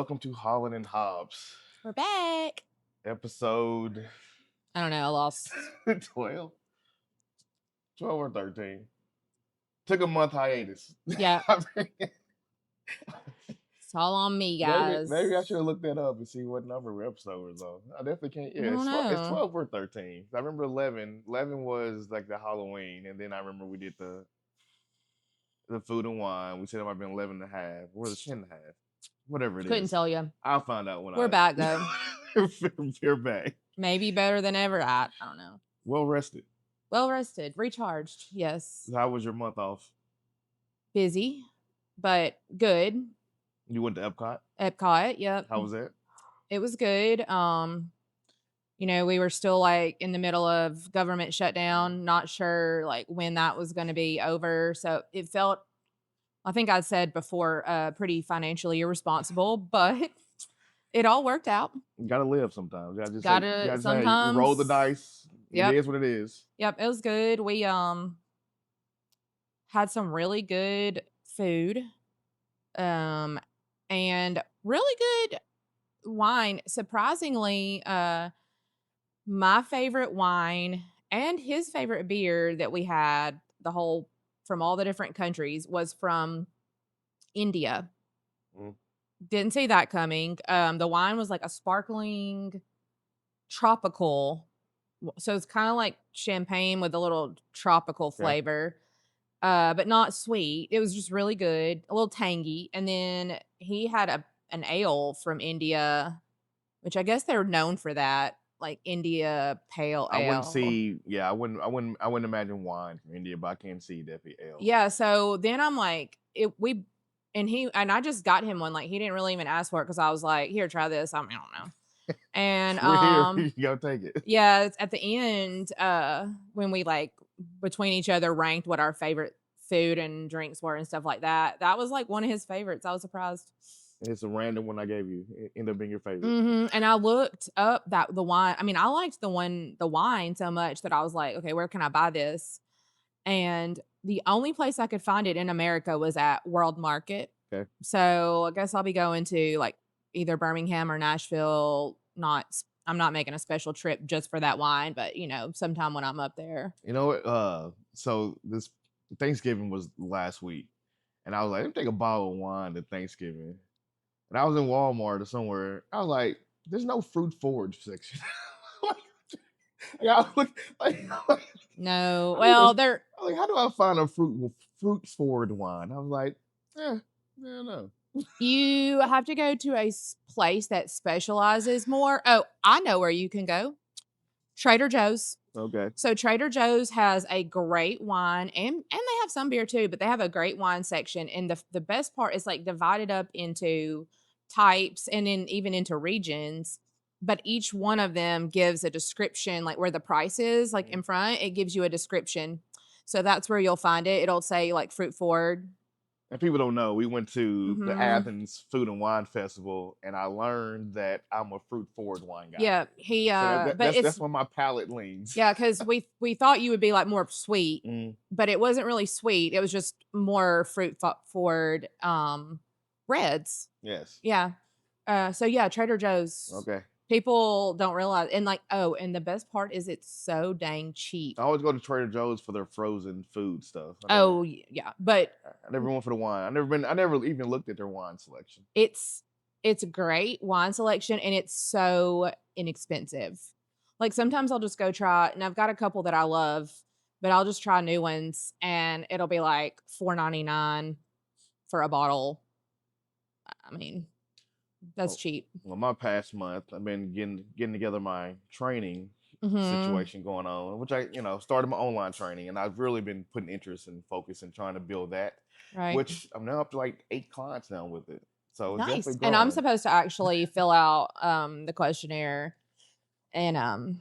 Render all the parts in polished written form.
welcome to Holland and Hobbs, We're back. episode I don't know. I lost. 12, 12 or 13. Took a month hiatus. Yeah. It's all on me, guys. maybe I should have looked that up and see what number episode was on. I definitely can't. I Yeah, don't know. it's 12 or 13. I remember 11. 11 was like the Halloween, and then I remember we did the food and wine. We said it might have been 11 and a half. Or was it 10 and a half? Whatever it is. Couldn't tell you. I'll find out when We're back, though. We're back. Maybe better than ever. I don't know. Well rested. Well rested. Recharged. Yes. How was your month off? Busy, but good. You went to Epcot? Epcot, yep. How was that? It was good. We were still like in the middle of government shutdown, not sure like when that was going to be over. So it felt, I think I said before, pretty financially irresponsible, but it all worked out. You gotta live sometimes. You Gotta sometimes roll the dice. Yep. It is what it is. Yep, it was good. We had some really good food. And really good wine. Surprisingly, my favorite wine and his favorite beer that we had from all the different countries was from India. Didn't see that coming. The wine was like a sparkling tropical. So it's kind of like champagne with a little tropical flavor. But not sweet. It was just really good, a little tangy. And then he had an ale from India, which I guess they're known for that, like India pale ale. I wouldn't imagine wine from India, but I can see definitely ale. Yeah, so then I'm like, I just got him one. Like he didn't really even ask for it because I was like, here, try this. I don't know. And we're here. You gotta take it. Yeah, it's at the end, when we like between each other ranked what our favorite food and drinks were and stuff like that. That was like one of his favorites. I was surprised. It's a random one I gave you. It ended up being your favorite. Mm-hmm. And I looked up the wine. I mean, I liked the wine so much that I was like, okay, where can I buy this? And the only place I could find it in America was at World Market. Okay. So I guess I'll be going to like either Birmingham or Nashville. I'm not making a special trip just for that wine, but sometime when I'm up there. You know what? So this Thanksgiving was last week, and I was like, let me take a bottle of wine to Thanksgiving. And I was in Walmart or somewhere. I was like, there's no fruit forward section. No. Well, they're like, how do I find a fruit forward wine? I was like, no. You have to go to a place that specializes more. Oh, I know where you can go. Trader Joe's. Okay. So Trader Joe's has a great wine and they have some beer too, but they have a great wine section. And the best part is like divided up into types and then even into regions. But each one of them gives a description, like where the price is, like in front, it gives you a description. So that's where you'll find it. It'll say like fruit forward. And people don't know, we went to the Athens Food and Wine Festival, and I learned that I'm a fruit forward wine guy. Yeah, that's where my palate leans. Yeah, because we thought you would be like more sweet, but it wasn't really sweet. It was just more fruit forward reds. Yes. Yeah. So yeah, Trader Joe's. Okay. People don't realize, and and the best part is it's so dang cheap. I always go to Trader Joe's for their frozen food stuff. Yeah, but I never went for the wine. I never even looked at their wine selection. It's a great wine selection, and it's so inexpensive. Like sometimes I'll just go try, and I've got a couple that I love, but I'll just try new ones, and it'll be like $4.99 for a bottle. I mean, that's cheap. Well, my past month, I've been getting together my training situation going on, which I started my online training, and I've really been putting interest and focus and trying to build that. Right. Which I'm now up to like 8 clients now with it. So it's nice. definitely And I'm supposed to actually fill out the questionnaire, and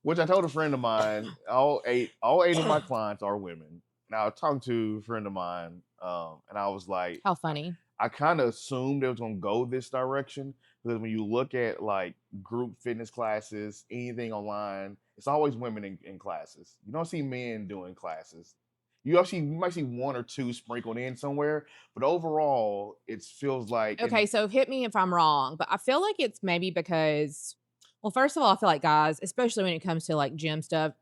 which I told a friend of mine, all eight of my clients are women. Now I talked to a friend of mine, and I was like, how funny. I kind of assumed it was going to go this direction because when you look at like group fitness classes, anything online, it's always women in classes. You don't see men doing classes. You might see one or two sprinkled in somewhere, but overall, it feels like Okay, so hit me if I'm wrong, but I feel like it's maybe because, well, first of all, I feel like guys, especially when it comes to like gym stuff,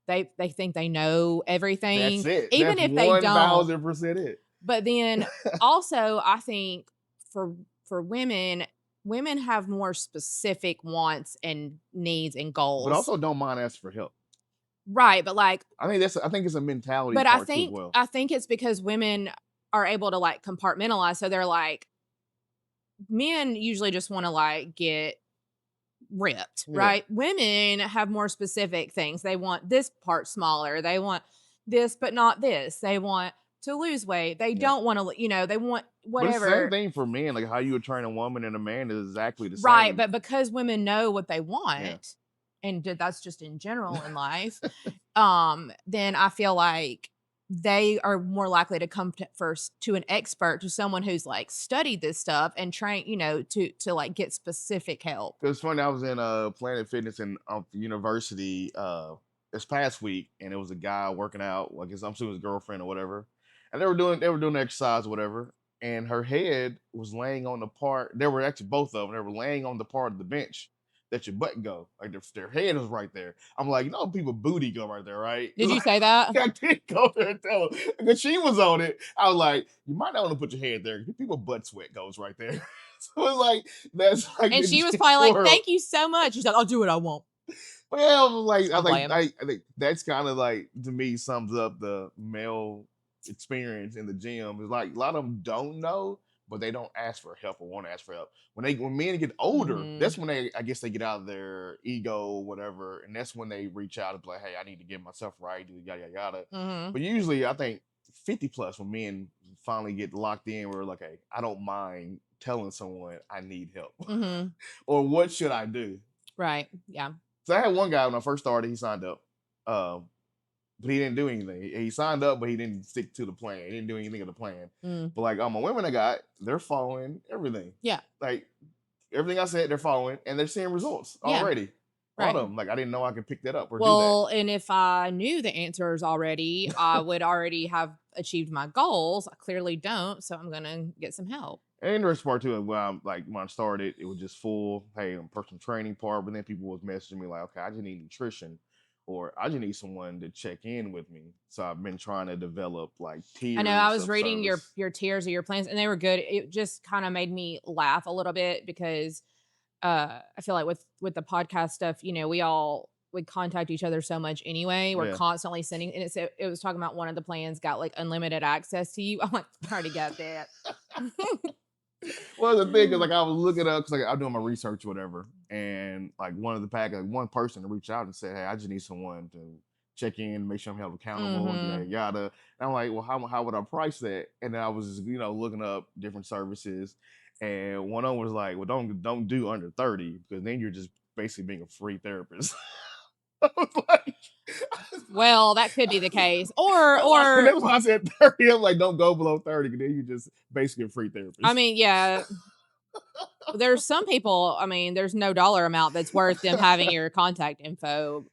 they think they know that's everything, it. even That's if they don't. 1000% it. But then also, I think for women, women have more specific wants and needs and But goals. also, don't mind asking for help. Right, but like, I think it's a mentality but part too as well. I think it's because women are able to like compartmentalize, so they're like, men usually just want to like get ripped, Yeah, right? Women have more specific things. They want this part smaller. They want this, but not this. They want to lose weight. They yeah. don't want to, they want But it's the same whatever. thing for men. Like how you would train a woman and a man is exactly the Right. same. But because women know what they Yeah. want, and that's just in general in life, then I feel like they are more likely to come first to an expert, to someone who's like studied this stuff and train, to like get specific help. It was funny. I was in Planet Fitness in university this past week, and it was a guy working out. I guess I'm assuming his girlfriend or whatever, and they were doing exercise or whatever. And her head was laying on the part. They were actually both of them. They were laying on the part of the bench that your butt go. Like their head is right there. I'm like, people booty go right there, right? Did you say that? I did go there and tell her because she was on it. I was like, you might not want to put your head there. People butt sweat goes right there. So it's like that's like And the she was gym probably like, world. "Thank you so much." She's like, "I'll do what I want." Well, like I blame. I think that's kind of like to me sums up the male experience in the gym. Is like a lot of them don't know, but they don't ask for help or want to ask for help. When men get older, that's when I guess they get out of their ego or whatever, and that's when they reach out and be like, hey, I need to get myself right, yada yada yada. Mm-hmm. But usually, I think 50 plus when men finally get locked in, we're like, hey, I don't mind telling someone I need help, Mm-hmm. or what should I do. Right. Yeah. So I had one guy when I first started, he signed up. But he didn't do anything. He signed up, but he didn't stick to the plan. He didn't do anything of the plan. But like my women I got, they're following everything. Yeah. Like everything I said, they're following and they're seeing results already. Right. On them. Like I didn't know I could pick that up or do Well, and if I knew the answers already, I would already have achieved my goals. I clearly don't, so I'm gonna get some help. that. And the rest part too, when I started, it was just full, hey, personal training part. But then people was messaging me like, okay, I just need nutrition, or I just need someone to check in with me. So I've been trying to develop like tiers. I know I was of reading service. your tiers of your plans, and they were good. It just kind of made me laugh a little bit because I feel like with the podcast stuff, we contact each other so much anyway. We're Yeah. constantly sending, and it was talking about one of the plans got like unlimited access to you. I'm like, I already got that. Well, the thing is, like, I was looking up because like I'm doing my research or whatever, and like one person reached out and said, "Hey, I just need someone to check in, make sure I'm held accountable, and yada yada." And I'm like, "Well, how would I price that?" And then I was looking up different services, and one of them was like, "Well, don't do under 30 because then you're just basically being a free therapist." I was like, Well, that could be the case, or that's why I said 30. I'm like, don't go below 30 because then you're just basically a free therapist. I mean, yeah. There's some people, I mean, there's no dollar amount that's worth them having your contact info.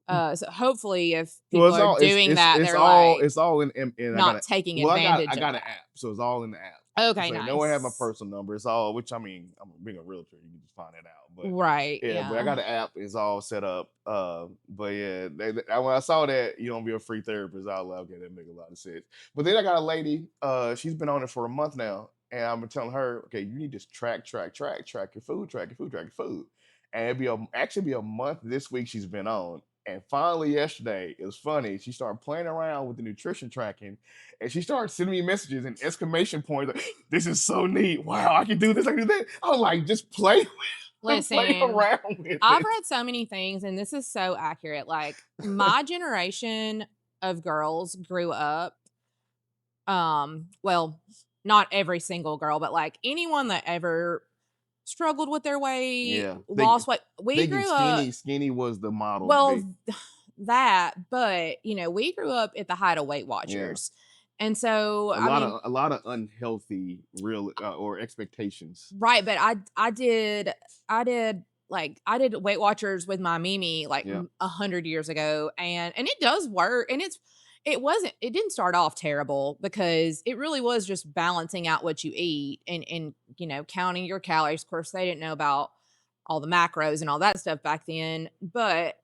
So hopefully if people are doing that, they're like it's all in not taking advantage I of got an that. app, so it's all in the app. Okay, So nice. no one have my personal number. It's all, which I mean, I'm being a realtor, you can just find it out. But Right. yeah, but I got an app. It's all set up. But yeah, when I saw that you don't be a free therapist, I was like, okay, that make a lot of sense. But then I got a lady. She's been on it for a month now, and I'm telling her, okay, you need to track your food, track your food, and actually be a month this week she's been on. And finally, yesterday, it was funny. She started playing around with the nutrition tracking, and she started sending me messages and exclamation points. Like, this is so neat! Wow, I can do this. I can do that. I was like, just play Listen, play around with I've it. read so many things, and this is so accurate. Like my generation of girls grew up. Well, not every single girl, but like anyone that ever struggled with their weight, lost weight. We grew up. Skinny was the model. Well, that, but we grew up at the height of Weight Watchers, and so a lot of unhealthy real or expectations. Right, but I did Weight Watchers with my Mimi like 100 years ago, and it does work, and It didn't start off terrible because it really was just balancing out what you eat and counting your calories. Of course, they didn't know about all the macros and all that stuff back then, but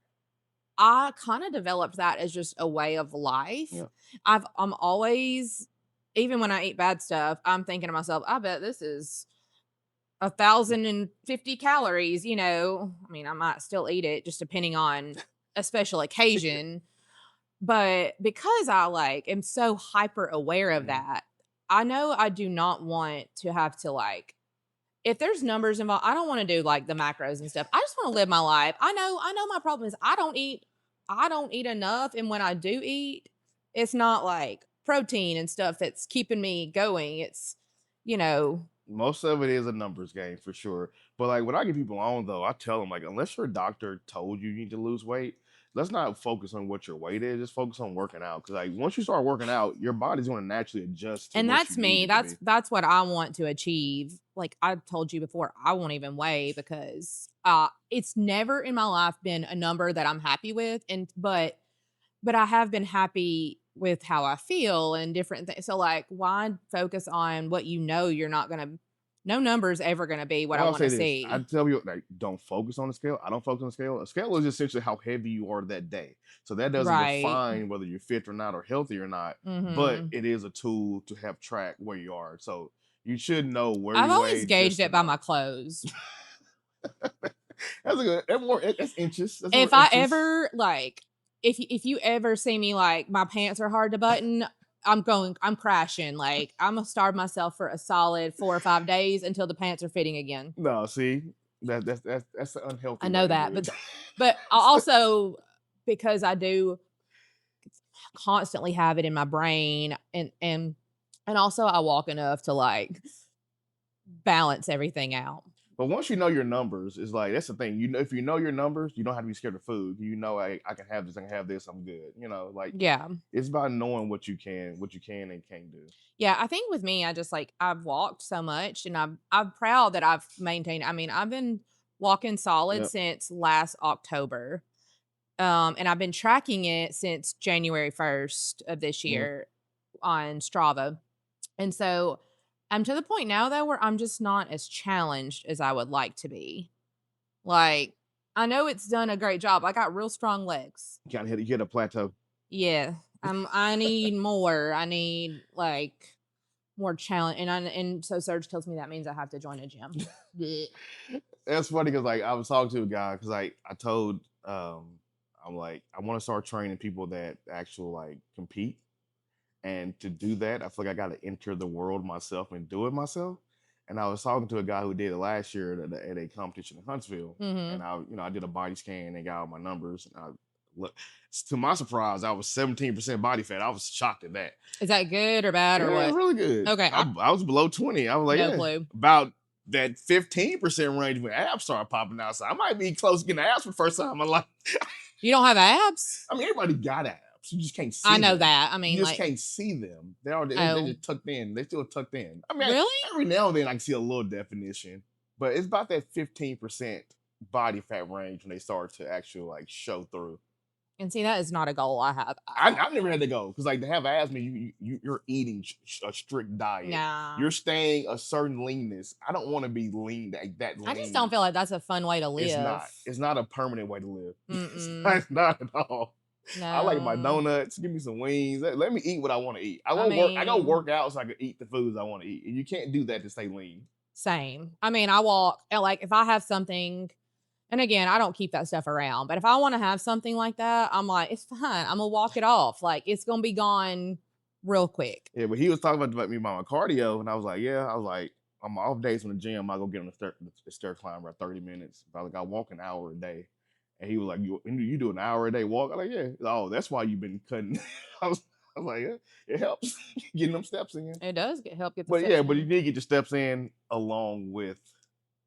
I kind of developed that as just a way of life. Yeah. I'm always, even when I eat bad stuff, I'm thinking to myself, I bet this is 1,050 calories, I mean, I might still eat it just depending on a special occasion. But because I am so hyper aware of Mhm. that, I know I do not want to have to if there's numbers involved, I don't want to do the macros and stuff. I just want to live my life. I know my problem is I don't eat enough. And when I do eat, it's not like protein and stuff that's keeping me going. It's, you know, Most of it is a numbers game for sure. But like when I get people on though, I tell them like unless your doctor told you need to lose weight, let's not focus on what your weight is. Just focus on working out. Because like once you start working out, your body's going to naturally adjust to and what that's you need me. it to That's be. that's what I want to achieve. Like I told you before, I won't even weigh because it's never in my life been a number that I'm happy with. But I have been happy with how I feel and different things. So why focus on what you're not gonna no number's ever gonna be what I Well, I'll want to say this. I see. tell you, like, don't focus on the scale. I don't focus on the scale. A scale is essentially how heavy you are that day. So that doesn't Right. define whether you're fit or not or healthy or not, but Mhm. it is a tool to have track where you are. So you should know where I've you always weigh gauged just it by enough. my clothes. That's a good. That's inches. That's more If I inches. ever if you ever see me my pants are hard to button, I'm crashing. I'm gonna starve myself for a solid 4 or 5 days until the pants are fitting again. No, see, that's the unhealthy I way know to that, do it. but I also because I do constantly have it in my brain and also I walk enough to balance everything out. But once you know your numbers, it's like that's the thing. You know, if you know your numbers, you don't have to be scared of food. You know, I can have this, I can have this, I'm good. You know, like Yeah. it's about knowing what you can and can't do. Yeah, I think with me, I just I've walked so much and I'm proud that I've maintained. I mean, I've been walking solid Yep. since last October. And I've been tracking it since January 1st of this Mhm. year on Strava. And so I'm to the point now though where I'm just not as challenged as I would like to be. Like I know it's done a great job. I got real strong legs. You hit a plateau. Yeah. I need more. I need more challenge and so Serge tells me that means I have to join a gym. Blech. That's funny because like I was talking to a guy because like I told I'm like I want to start training people that actually like compete. And to do that, I feel like I got to enter the world myself and do it myself. And I was talking to a guy who did it last year at a competition in Huntsville. And Mhm. I did a body scan and got all my numbers. And look, to my surprise, I was 17% body fat. I was shocked at that. Is that good or bad or Yeah, it was what? really good. Okay, I was below 20. I was like, no yeah, clue. about that 15% range when abs started popping out. So I might be close to getting abs for the first time in my life. You don't have abs? I mean, everybody got abs. You just can't I see know them. that. I You mean, just can't see them. They're oh, just tucked in. They still tucked in. I mean, really? every now and then I can see a little definition, but it's about that 15% body fat range when they start to actually like show through. And see, that is not a goal I have. I've never had to go because like to have asthma, you're eating a strict diet. Nah. You're staying a certain leanness. I don't want to be lean that I just don't lean. feel like that's a fun way to It's live. not. It's not a permanent way to live. Mm-mm. It's not at all. I like my No. donuts. Give me some wings. Let me eat what I want to eat. I I go mean, work out so I can eat the foods I want to eat. And you can't do that to stay lean. same. I mean, I walk and if I have something, and again, I don't keep that stuff around, but if I want to have something like that, I'm like, it's fine. I'm gonna walk it off. It's gonna be gone real quick. Yeah, but he was talking about me about my cardio, and I was like, yeah. I was like, on my off days from the gym, I go get on the stair climber at 30 minutes. But like I walk an hour a day. And he was like, you do an hour a day walk? I'm like, yeah. Oh, that's why you've been cutting. I was like, yeah, it helps getting them steps in. It does help get the But steps yeah, but you in. need to get your steps in along with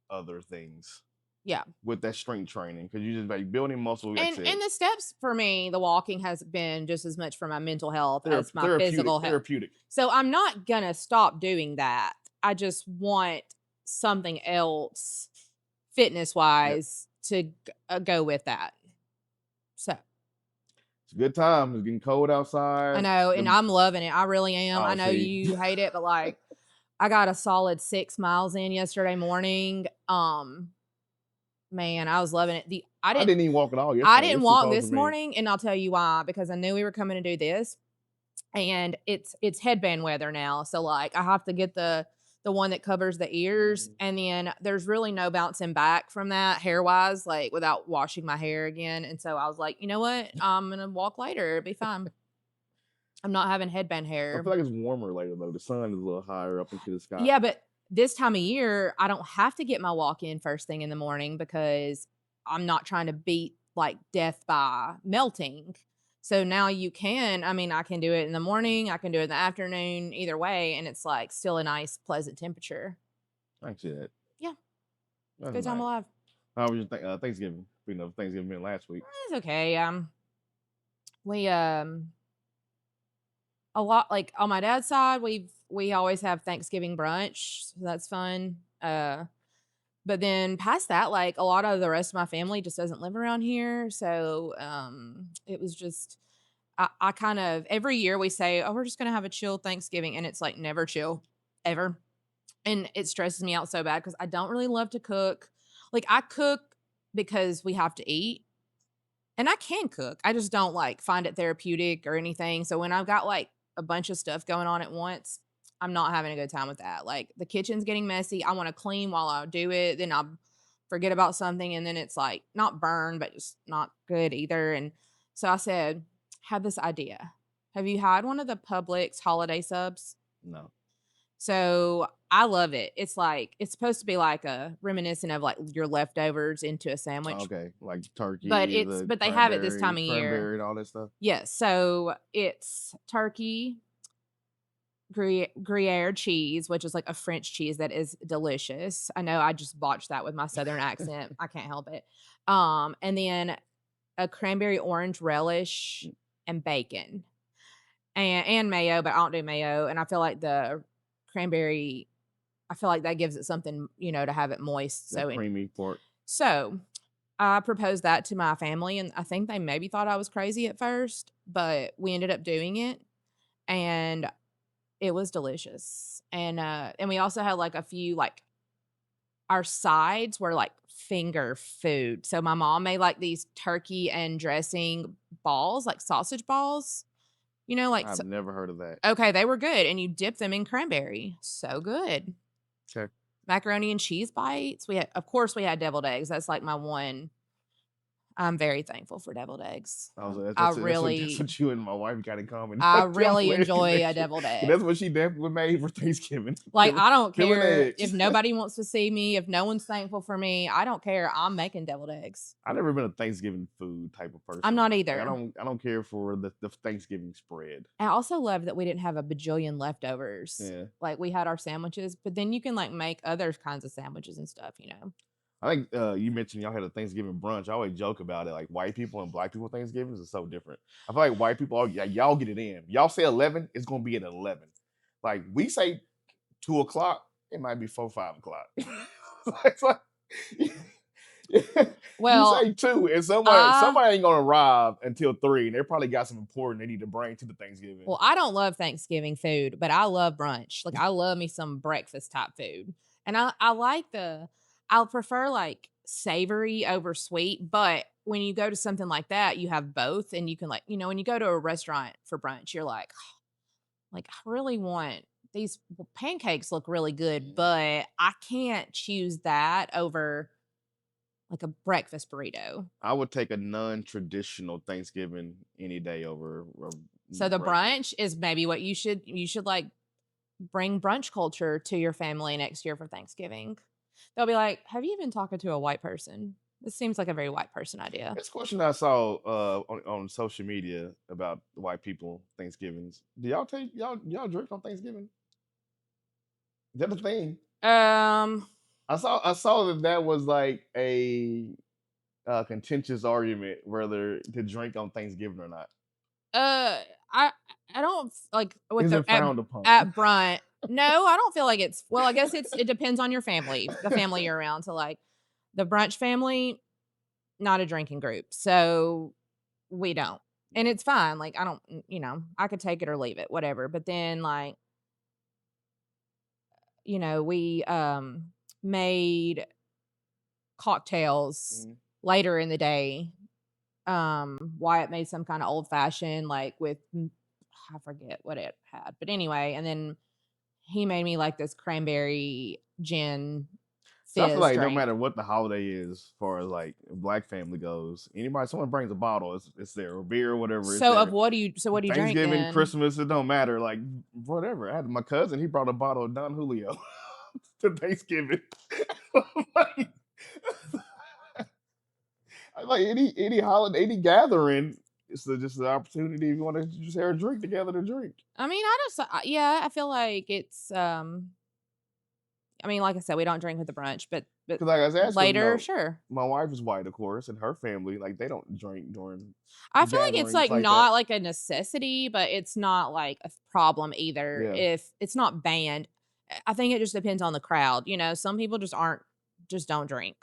other things, Yeah. with that strength training, because you just like building muscle, like I said, And the steps for me, the walking has been just as much for my mental health as my therapeutic, physical health. therapeutic. So I'm not gonna stop doing that. I just want something else fitness Yep. wise to go with that. So It's a good time. It's getting cold I outside. know, and I'm loving it. I really am. I Oh, know see, you hate it, but like I got a solid 6 miles in yesterday morning. Man, I was loving it. I didn't even walk at all I yesterday. didn't It's too walk cold for this me. morning, and I'll tell you why, because I knew we were coming to do this, and it's headband weather now. So like I have to get the one that covers the ears, Mm. and then there's really no bouncing back from that hair wise, like without washing my hair again. And so I was like, you know what? I'm gonna walk later. It'll be fine. I'm not having headband I hair. feel like it's warmer later though. The sun is a little higher up into the sky. Yeah, but this time of year, I don't have to get my walk in first thing in the morning because I'm not trying to beat like death by melting. So now you can, I mean, I can do it in the morning, I can do it in the afternoon, either way, and it's like still a nice, pleasant temperature. I can see that. Yeah, That's good time nice. alive. How was your Thanksgiving? Speaking of Thanksgiving being last week. It's okay. We a lot like on my dad's side, we always have Thanksgiving brunch, so that's fun. But then past that, like a lot of the rest of my family just doesn't live around here. So it was just I kind of every year we say, oh, we're just gonna have a chill Thanksgiving, and it's like never chill ever. And it stresses me out so bad because I don't really love to cook. Like I cook because we have to eat. And I can cook. I just don't like find it therapeutic or anything. So when I've got like a bunch of stuff going on at once, I'm not having a good time with that. Like the kitchen's getting messy. I want to clean while I do it. Then I'll forget about something and then it's like not burned, but just not good either. And so I said, have this idea. Have you had one of the Publix holiday subs? No. So I love it. It's like it's supposed to be like a reminiscent of like your leftovers into a sandwich. Okay, like turkey, the But they have it this time of year. cranberry, and all that stuff. Yes, so it's turkey, Gruyere cheese, which is like a French cheese that is delicious. I know I just botched that with my southern accent. I can't help it. And then a cranberry orange relish and bacon. And mayo, but I don't do mayo. And I feel like the cranberry, I feel like that gives it something, to have it moist. That creamy part. So I proposed that to my family, and I think they maybe thought I was crazy at first, but we ended up doing it, and it was delicious. And we also had like a few like our sides were like finger food. So my mom made like these turkey and dressing balls, like sausage balls. I've never heard of that. Okay, they were good, and you dip them in cranberry. So good. Okay. Macaroni and cheese bites. Of course, we had deviled eggs. That's like my one. I'm very thankful for deviled eggs. I was like, I that's what you and my wife got in common. I really enjoy a deviled egg. That's what she definitely made for Thanksgiving. Like, I don't Deviled care eggs. if nobody wants to see me, if no one's thankful for me. I don't care. I'm making deviled eggs. I've never been a Thanksgiving food type of person. I'm not either. Like, I don't care for the Thanksgiving spread. I also love that we didn't have a bajillion leftovers. Yeah. Like, we had our sandwiches, but then you can like make other kinds of sandwiches and stuff, I think you mentioned y'all had a Thanksgiving brunch. I always joke about it. Like white people and black people Thanksgivings are so different. I feel like white people, y'all get it in. Y'all say 11, it's gonna be at 11. Like we say 2 o'clock, it might be 4, 5 o'clock. It's like, well, you say 2, and somebody ain't gonna arrive until 3, and they probably got some important they need to bring to the Thanksgiving. Well, I don't love Thanksgiving food, but I love brunch. Like I love me some breakfast type food, and I'll prefer like savory over sweet, but when you go to something like that, you have both and you can like, when you go to a restaurant for brunch, you're like, like I really want these pancakes look really good, but I can't choose that over like a breakfast burrito. I would take a non-traditional Thanksgiving any day over. So the brunch is maybe what you should like bring brunch culture to your family next year for Thanksgiving. They'll be like, have you been talking to a white person? This seems like a very white person idea. This question I saw on social media about white people Thanksgivings. Do y'all drink on Thanksgiving? Is that a thing? I saw that was like a contentious argument whether to drink on Thanksgiving or not. I don't like with Is the it frowned upon? at brunch. No, I don't feel like it's. Well, I guess it depends on your family, the family you're around. So like the brunch family, not a drinking group, so we don't. and it's fine. Like I don't, I could take it or leave it, whatever. But then like, we made cocktails Mhm. later in the day. Wyatt made some kind of old fashioned, like with I forget what it had, but anyway, and then he made me like this cranberry gin So I feel fizz like no drink. matter what the holiday is, as far as like black family goes, someone brings a bottle, it's there, or beer or whatever, it's So there. what do you drink Thanksgiving, then? Christmas, it don't matter. Like whatever. I had my cousin, he brought a bottle of Don Julio to Thanksgiving. like, like any holiday, any gathering, just an opportunity if you want to just have a drink together to drink. I mean, I just yeah, I feel like it's I mean, like I said, we don't drink with the brunch, but Because like I was asking, later, sure. my wife is white, of course, and her family, like they don't drink during I feel like it's gatherings like like that. not like a necessity, but it's not like a problem either Yeah. if it's not banned. I think it just depends on the crowd. Some people just don't drink,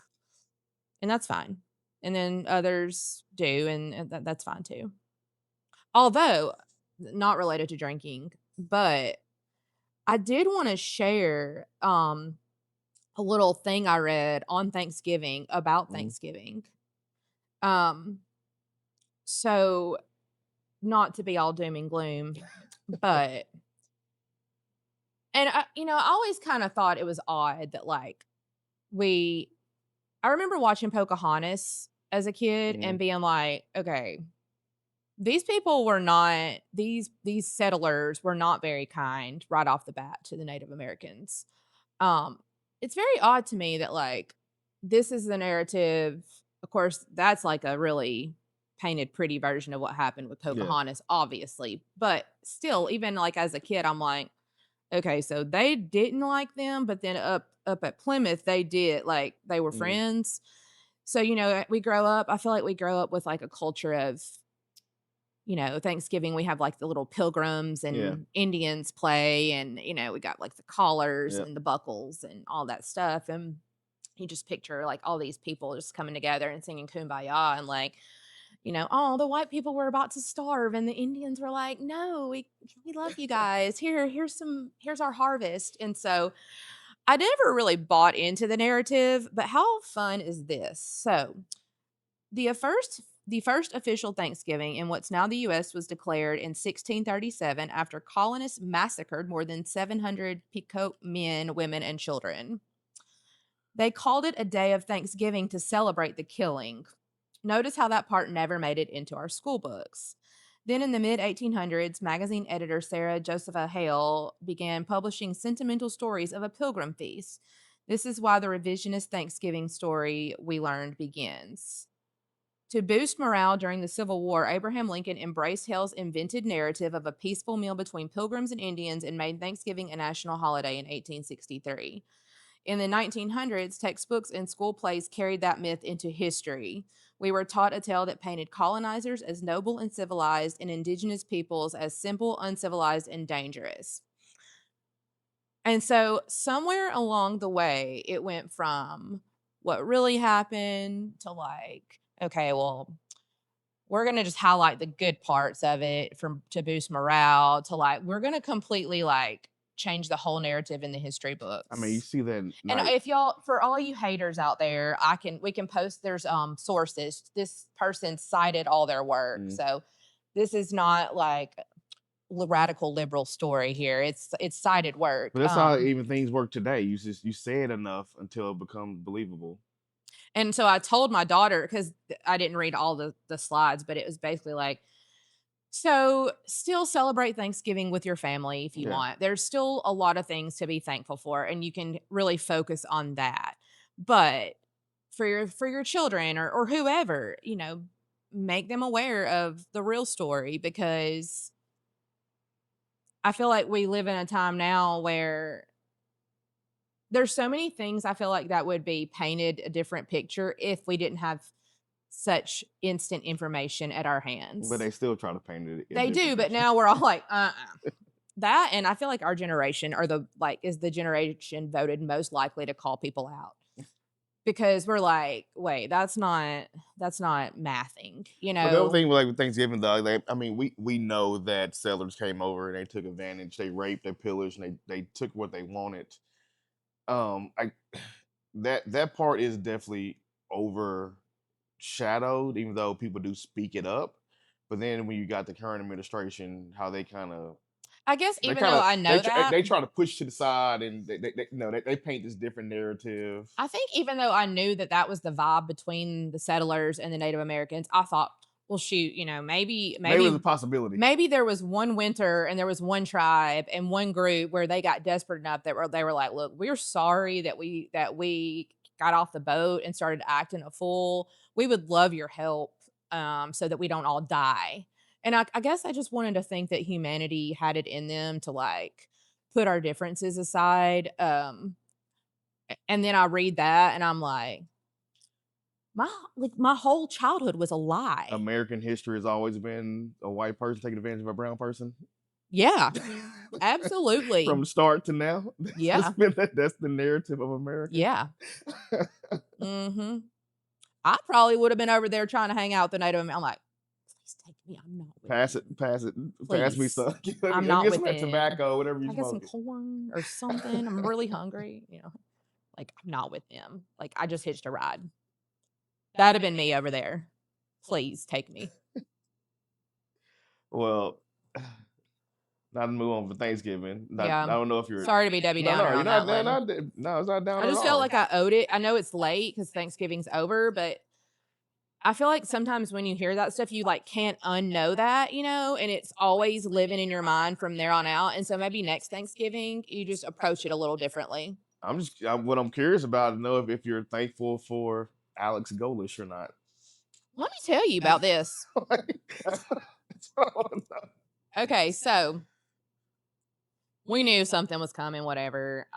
and that's fine. And then others do, and that's fine too. Although not related to drinking, but I did want to share a little thing I read on Thanksgiving about Mhm. Thanksgiving. Um so not to be all doom and gloom, but and I always kind of thought it was odd that like we I remember watching Pocahontas as a kid and Mhm. being like, okay, these people were not these settlers were not very kind right off the bat to the Native Americans. Um, it's very odd to me that like this is the narrative. Of course, that's like a really painted pretty version of what happened with Yeah. Pocahontas, obviously. But still, even like as a kid, I'm like, okay, so they didn't like them, but then up at Plymouth, they did. Like they were Mhm. friends. So, we grow up, I feel like we grow up with like a culture of Thanksgiving, we have like the little pilgrims Yeah. and Indians play, and we got like the collars Yeah. and the buckles and all that stuff. And you just picture like all these people just coming together and singing Kumbaya and like, oh, the white people were about to starve, and the Indians were like, no, we love you guys. Here's our harvest. And so I never really bought into the narrative, but how fun is this? So the first official Thanksgiving in what's now the U.S. was declared in 1637 after colonists massacred more than 700 Pequot men, women, and children. They called it a day of Thanksgiving to celebrate the killing. Notice how that part never made it into our school books. Then in the mid 1800s, magazine editor Sarah Josepha Hale began publishing sentimental stories of a pilgrim feast. This is why the revisionist Thanksgiving story we learned begins. To boost morale during the Civil War, Abraham Lincoln embraced Hale's invented narrative of a peaceful meal between pilgrims and Indians and made Thanksgiving a national holiday in 1863. In the 1900s, textbooks and school plays carried that myth into history. We were taught a tale that painted colonizers as noble and civilized and indigenous peoples as simple, uncivilized, and dangerous. And so, somewhere along the way, it went from what really happened to like, okay, well, we're going to just highlight the good parts of it to boost morale to like we're going to completely like change the whole narrative in the history I mean, you books. see that And like if y'all, for all you haters out there, we can post there's sources. This person cited all their work. mm, So this is not like radical liberal story here. It's cited work. but that's how even things work today. You say it enough until it becomes believable. And so I told my daughter, because I didn't read all the slides, but it was basically like, so still celebrate Thanksgiving with your family if you Yeah. want. There's still a lot of things to be thankful for, and you can really focus on that. But for your children or whoever, make them aware of the real story, because I feel like we live in a time now where there's so many things I feel like that would be painted a different picture if we didn't have such instant information at our But hands. they still try to paint it a They different do, but picture. now we're all like, that, and I feel like our generation is the generation voted most likely to call people out. because we're like, wait, that's not mathing, you But the other know. thing, like with Thanksgiving, though, I mean, we know that settlers came over and they took advantage, they raped, they pillaged, and they took what they wanted. I that part is definitely overshadowed, even though people do speak it up. But then when you got the current administration, how I guess they even kind though of I know that, they try to push to the side, and they paint this different narrative. I think even though I knew that that was the vibe between the settlers and the Native Americans, I thought, well, shoot, you know, Maybe it's a possibility. maybe there was one winter and there was one tribe and one group where they got desperate enough that they were like, look, we're sorry that we got off the boat and started acting a fool. We would love your help, so that we don't all die. And I guess I just wanted to think that humanity had it in them to like put our differences aside. And then I read that and I'm like, my whole childhood was a lie. American history has always been a white person taking advantage of a brown person. Yeah, absolutely. From the start to now, Yeah. that's the narrative of America. Yeah. Mhm. I probably would have been over there trying to hang out with the Native I'm like, "Please take me. I'm not with them. Pass it, pass me Please. some. Let I'm me not get some with of that them. tobacco, whatever you Can I get some smoking. corn or something? I'm really hungry." Like, I'm not with them. Like, I just hitched a ride. That'd have been me over there. Please take me. Well, not to move on for Thanksgiving. I Yeah. don't know if you're. Sorry to be Debbie No, Downer no, you're on not. that No, one. no, it's not down I at just felt all. like I owed it. I know it's late because Thanksgiving's over, but I feel like sometimes when you hear that stuff, you like can't unknow that, and it's always living in your mind from there on out. And so maybe next Thanksgiving, you just approach it a little differently. What I'm curious about to know if you're thankful for Alex Golish or not. Let me tell you about this. That's what I want to know. Okay, so we knew something was coming, whatever.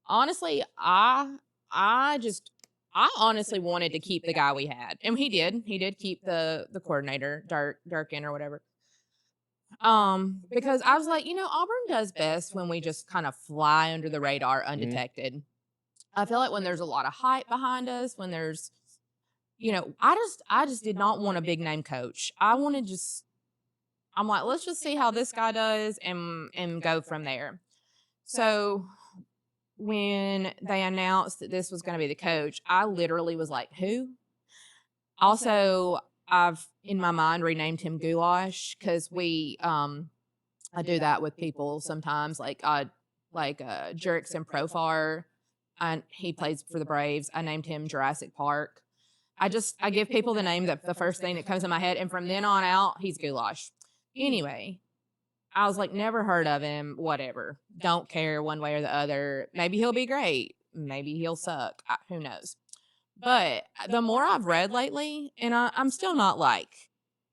Honestly, I just I honestly wanted to keep the guy we had. And he did. He did keep the coordinator, Darkin or whatever. Because I was like, Auburn does best when we just kind of fly under the radar Mhm. undetected. I feel like when there's a lot of hype behind us, when there's, I just did not want a big name coach. I'm like, let's just see how this guy does and go from there. So when they announced that this was going to be the coach, I literally was like, who? Also, I've in my mind renamed him Goulash because I do that with people sometimes. Jerickson Profar, and he plays for the Braves. I named him Jurassic Park. I give people the name that the first thing that comes in my head, and from then on out, he's Goulash. Anyway, I was like, never heard of him. Whatever, don't care one way or the other. Maybe he'll be great. Maybe he'll suck. Who knows? But the more I've read lately, and I'm still not like,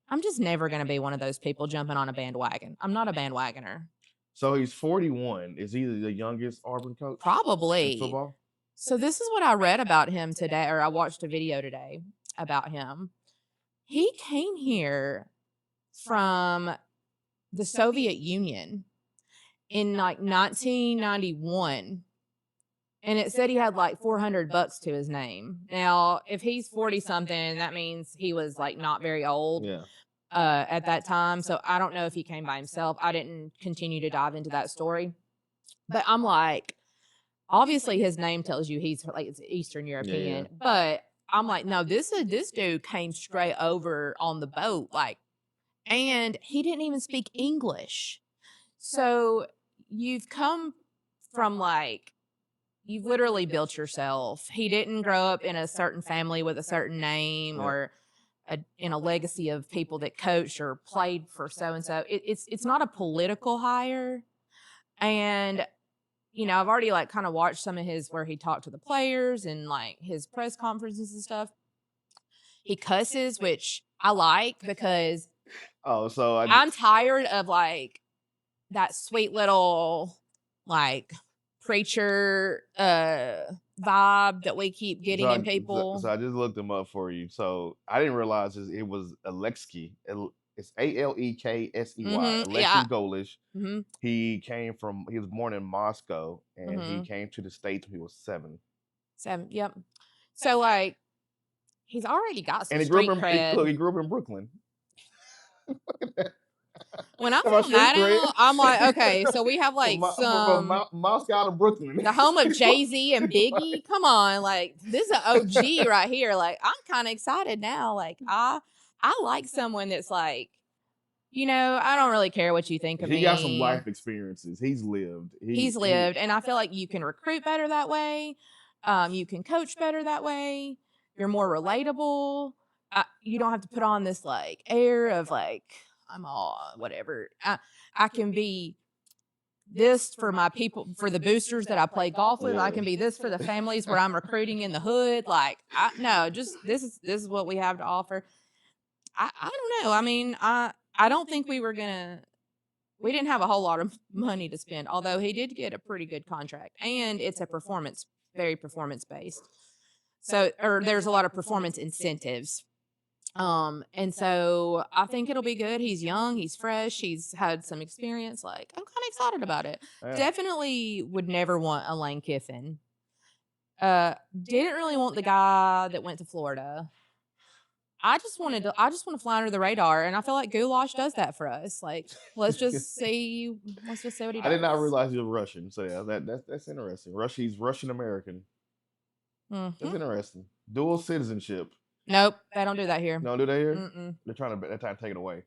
I'm just never going to be one of those people jumping on a bandwagon. I'm not a bandwagoner. So he's 41. Is he the youngest Auburn coach in Probably. football? So this is what I read about him today, or I watched a video today about him. He came here from the Soviet Union in like 1991. And it said he had like $400 to his name. Now, if he's 40 something, that means he was like not very old. Yeah. At that time. So I don't know if he came by himself. I didn't continue to dive into that story. But I'm like, obviously his name tells you he's like it's Eastern European. Yeah. But I'm like, no, this dude came straight over on the boat, and he didn't even speak English. So you've come from you've literally built yourself. He didn't grow up in a certain family with a certain name Yeah. or in a legacy of people that coached or played for so and so. It's not a political hire, and I've already like kind of watched some of his where he talked to the players and like his press conferences and stuff. He cusses, which I like because So I'm tired of like that sweet little like preacher vibe that we keep getting in people. So I just looked him up for you. So I didn't realize it was Alexei. It's Aleksey. Yeah. Alexei Golish. Mm-hmm. He was born in Moscow, and he Mm-hmm. came to the States when he was 7. 7, yep. So, like, he's already got some And he grew street up in cred. he grew up in Brooklyn. When I About found street that cred. out, I'm like, okay, so we have, like, some Moscow to Brooklyn. the home of Jay-Z and Biggie. Come on, like, this is an OG right here. Like, I'm kinda excited now. Like, I like someone that's like, I don't really care what you think of He got some me. life experiences. He's lived. He's lived, and I feel like you can recruit better that way. You can coach better that way. You're more relatable. You don't have to put on this like air of like I'm all whatever. I can be this for my people, for the boosters that I play golf with. I Yeah. can be this for the families where I'm recruiting in the hood. Like no, just this is what we have to offer. I don't know. I mean, I don't think we didn't have a whole lot of money to spend, although he did get a pretty good contract, and it's a very performance based. So, or there's a lot of performance incentives. And so I think it'll be good. He's young, he's fresh, he's had some experience. Like, I'm kind of excited about it. Yeah. Definitely would never want a Lane Kiffin. Didn't really want the guy that went to Florida. I just want to fly under the radar, and I feel like Goulash does that for us. Like, let's just see what he does. I did not realize he was Russian. So yeah, that's interesting. He's Russian American. Mm-hmm. That's interesting. Dual citizenship. Nope, they don't do that here. No, do they here? Mm-mm. They're trying to take it away.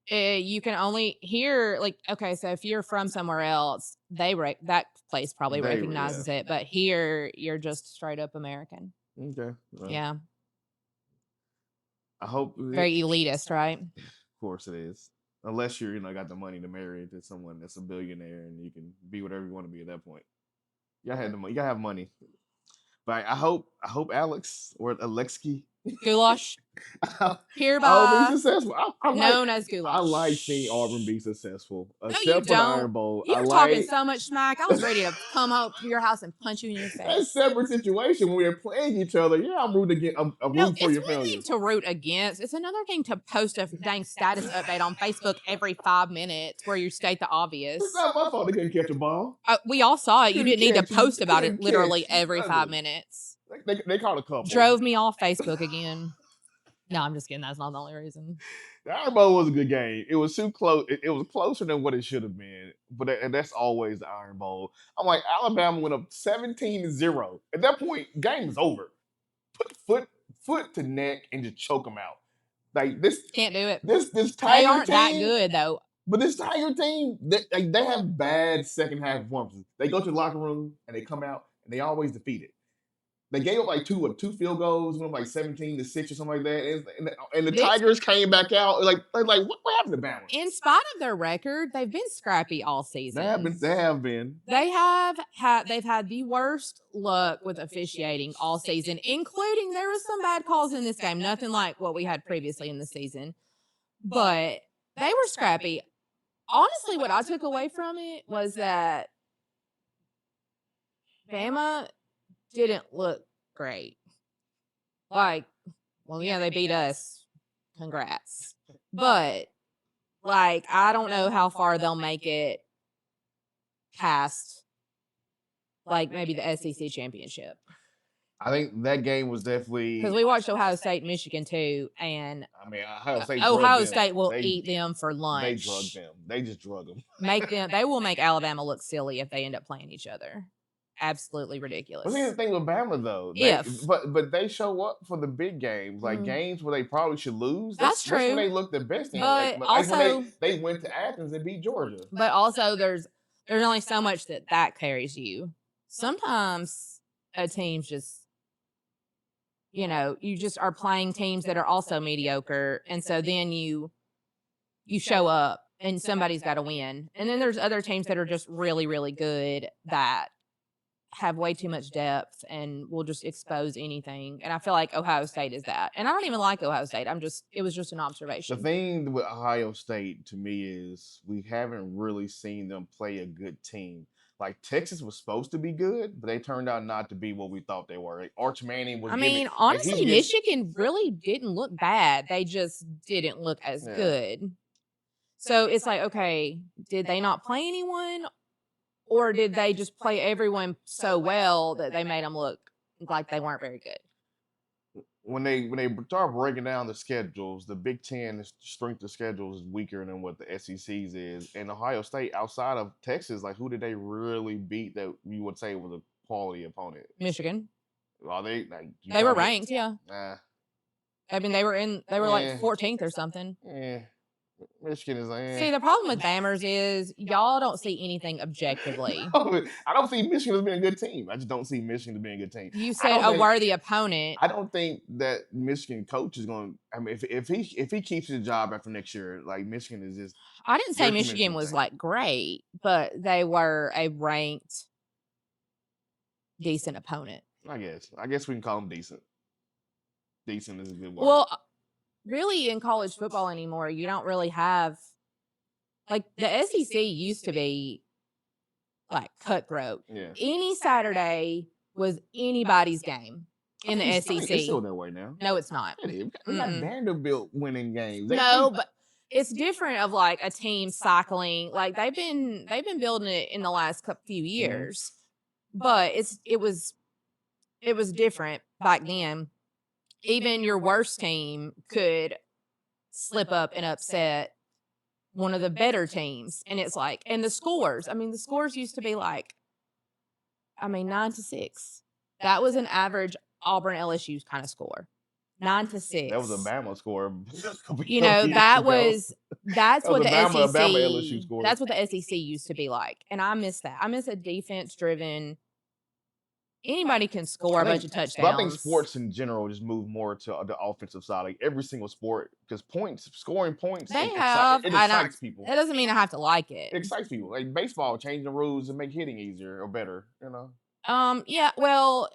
You can only here, like, okay, so if you're from somewhere else, that place probably recognizes it, but here you're just straight up American. Okay. Yeah. I hope very elitist, right? Of course it is. Unless you're, got the money to marry to someone that's a billionaire and you can be whatever you want to be at that point. You gotta have the money. You gotta have money. But I hope Alex or Alexi Goulash. Hereby Auburn be successful. known as Goulash. I like seeing Auburn be successful. No, Except you for don't. the Iron Bowl. You're talking so much smack. I was ready to come up to your house and punch you in your face. That's a separate situation when we're playing each other. Yeah, I'm rooting against. I'm rooting for your failure. failure. It's one thing to root against. It's another thing to post a dang status update on Facebook every 5 minutes where you state the obvious. It's not my fault they couldn't catch a ball. We all saw it. You didn't need to post about it literally catch every 5 minutes. They caught a couple. Drove me off Facebook again. No, I'm just kidding. That's not the only reason. The Iron Bowl was a good game. It was too close. It was closer than what it should have been. But and that's always the Iron Bowl. I'm like, Alabama went up 17-0. At that point, game is over. Put foot to neck and just choke them out. Like this can't do it. This Tiger they aren't team, that good though. But this Tiger team, they have bad second half performances. They go to the locker room and they come out and they always defeat it. They gave up like two field goals, went up like 17-6 or something like that. And the Tigers came back out like what happened to Bama? In spite of their record, they've been scrappy all season. They have been. They've had the worst luck with officiating all season, including there was some bad calls in this game. Nothing like what we had previously in the season. But they were scrappy. Honestly, what I took away from it was that Bama didn't look great. Like, well, yeah, they beat us. Congrats. But, like, I don't know how far they'll make it past, like, maybe the SEC championship. I think that game was definitely... Because we watched Ohio State and Michigan, too, and... I mean, Ohio State will eat them for lunch. They drug them. They just drug them. They will make Alabama look silly if they end up playing each other. Absolutely ridiculous. But see, the thing with Bama though, but they show up for the big games, like games where they probably should lose. That's true. That's when they look the best in. But also, they went to Athens and beat Georgia. But also, there's only so much that carries you. Sometimes a team's just, you just are playing teams that are also mediocre, and so then you show up and somebody's got to win, and then there's other teams that are just really, really good that have way too much depth and will just expose anything. And I feel like Ohio State is that. And I don't even like Ohio State. It was just an observation. The thing with Ohio State to me is we haven't really seen them play a good team. Like Texas was supposed to be good, but they turned out not to be what we thought they were. Like Arch Manning was. Honestly, Michigan really didn't look bad. They just didn't look as good. So it's like, okay, did they not play anyone? Or did they just play everyone so well that they made them look like they weren't very good. When they start breaking down the schedules, the Big Ten strength of schedules is weaker than what the SEC's is. And Ohio State, outside of Texas, like who did they really beat that you would say was a quality opponent? Michigan. Are they like They were ranked, yeah. Nah. I mean, they were like 14th or something. Yeah. Michigan is like, See, the problem with Bammers is y'all don't see anything objectively. I don't see Michigan as being a good team. I just don't see Michigan as being a good team. You said a worthy opponent. I don't think that Michigan coach is going. I mean, if he keeps his job after next year, like Michigan is just. I didn't say Michigan was like great, but they were a ranked, decent opponent. I guess we can call them decent. Decent is a good word. Well, really, in college football anymore, you don't really have like the SEC used to be like cutthroat. Yeah. Any Saturday was anybody's game in the SEC. It's still that way now. No, it's not. We got Vanderbilt winning games. No, but it's different of like a team cycling. Like they've been building it in the last few years, but it was different back then. Even your worst team could slip up and upset one of the better teams. And it's like, and the scores, I mean, the scores used to be like, 9-6. That was an average Auburn LSU kind of score. 9-6. That was a Bama score. You know, that's what the Bama, SEC, LSU score. that's what the SEC used to be like. And I miss that. I miss a defense driven. Anybody can score a bunch of touchdowns. But I think sports in general just move more to the offensive side. Like every single sport, because scoring points, it excites people. That doesn't mean I have to like it. It excites people. Like baseball, change the rules and make hitting easier or better. You know. Yeah. Well,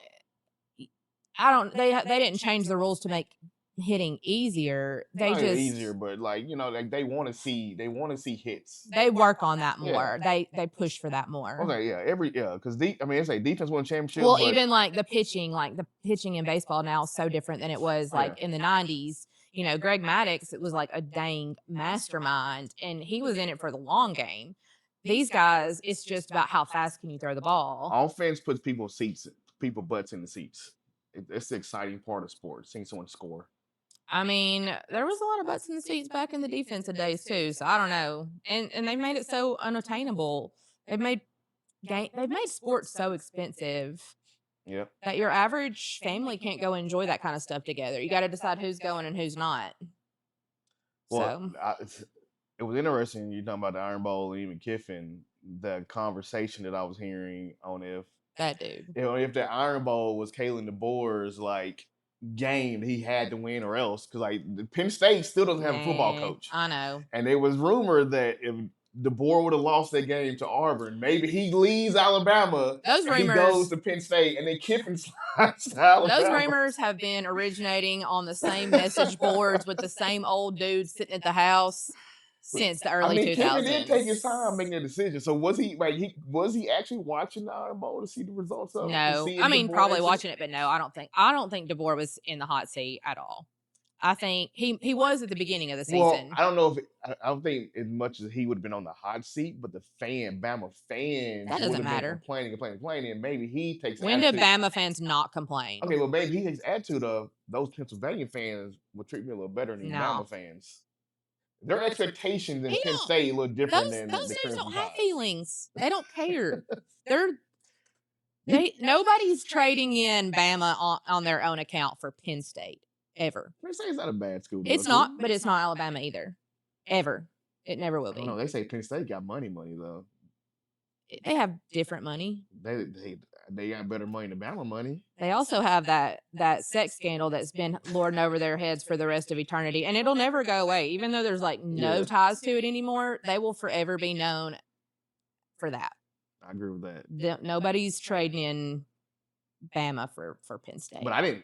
I don't. They didn't change the rules to make hitting easier. They just easier, but like like they want to see hits. They work on that more. Yeah. They push for that more. Okay, yeah, because it's like defense won championships. Well, even like the pitching in baseball now is so different than it was like in the 90s. You know, Greg Maddux, it was like a dang mastermind, and he was in it for the long game. These guys, it's just about how fast can you throw the ball. Offense puts people's butts in the seats. It's the exciting part of sports, seeing someone score. I mean, there was a lot of butts in the seats back in the defensive days too. So I don't know, and they made it so unattainable. They've made sports so expensive. Yeah. That your average family can't go enjoy that kind of stuff together. You got to decide who's going and who's not. Well, it was interesting. You talking about the Iron Bowl and even Kiffin. The conversation that I was hearing on if the Iron Bowl was Kalen DeBoer's like game he had to win or else, because like Penn State still doesn't have a football coach. I know. And it was rumored that if DeBoer would have lost that game to Auburn, maybe he leaves Alabama. Those rumors, he goes to Penn State, and then Kiffin slides to Alabama. Those rumors have been originating on the same message boards with the same old dudes sitting at the house since the early 2000s. Kiffin did take his time making a decision. So was he actually watching the Iron Bowl to see the results of it? No, probably watching it, but no, I don't think DeBoer was in the hot seat at all. I think he was at the beginning of the season. Well, I don't know I don't think as much as he would have been on the hot seat, but the Bama fans that doesn't matter. Complaining, and maybe he takes. When do Bama fans not complain? Okay, well maybe he takes attitude of those Pennsylvania fans will treat me a little better than Bama fans. Their expectations in Penn State look different than those the dudes don't have Tide. feelings. They don't care. Nobody's trading in Bama on their own account for Penn State ever. Penn State's not a bad school. It's not, but it's not Alabama either. Ever. It never will be. No, they say Penn State got money though. They have different money. They got better money than Bama money. They also have that sex scandal that's been lording over their heads for the rest of eternity, and it'll never go away. Even though there's like no ties to it anymore, they will forever be known for that. I agree with that. Nobody's trading in Bama for Penn State. But I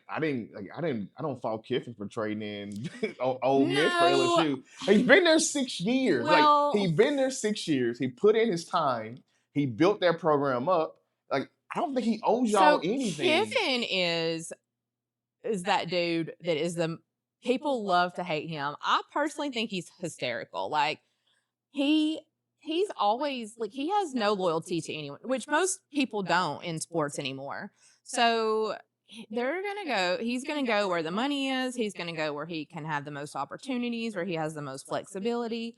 don't fault Kiffin for trading in Ole Miss for LSU. He's been there 6 years. Well, he's been there 6 years. He put in his time. He built that program up. Like, I don't think he owes y'all anything. Kiffin is that dude that is people love to hate him. I personally think he's hysterical. Like he's always like, he has no loyalty to anyone, which most people don't in sports anymore. So they're gonna go. He's gonna go where the money is. He's gonna go where he can have the most opportunities, where he has the most flexibility.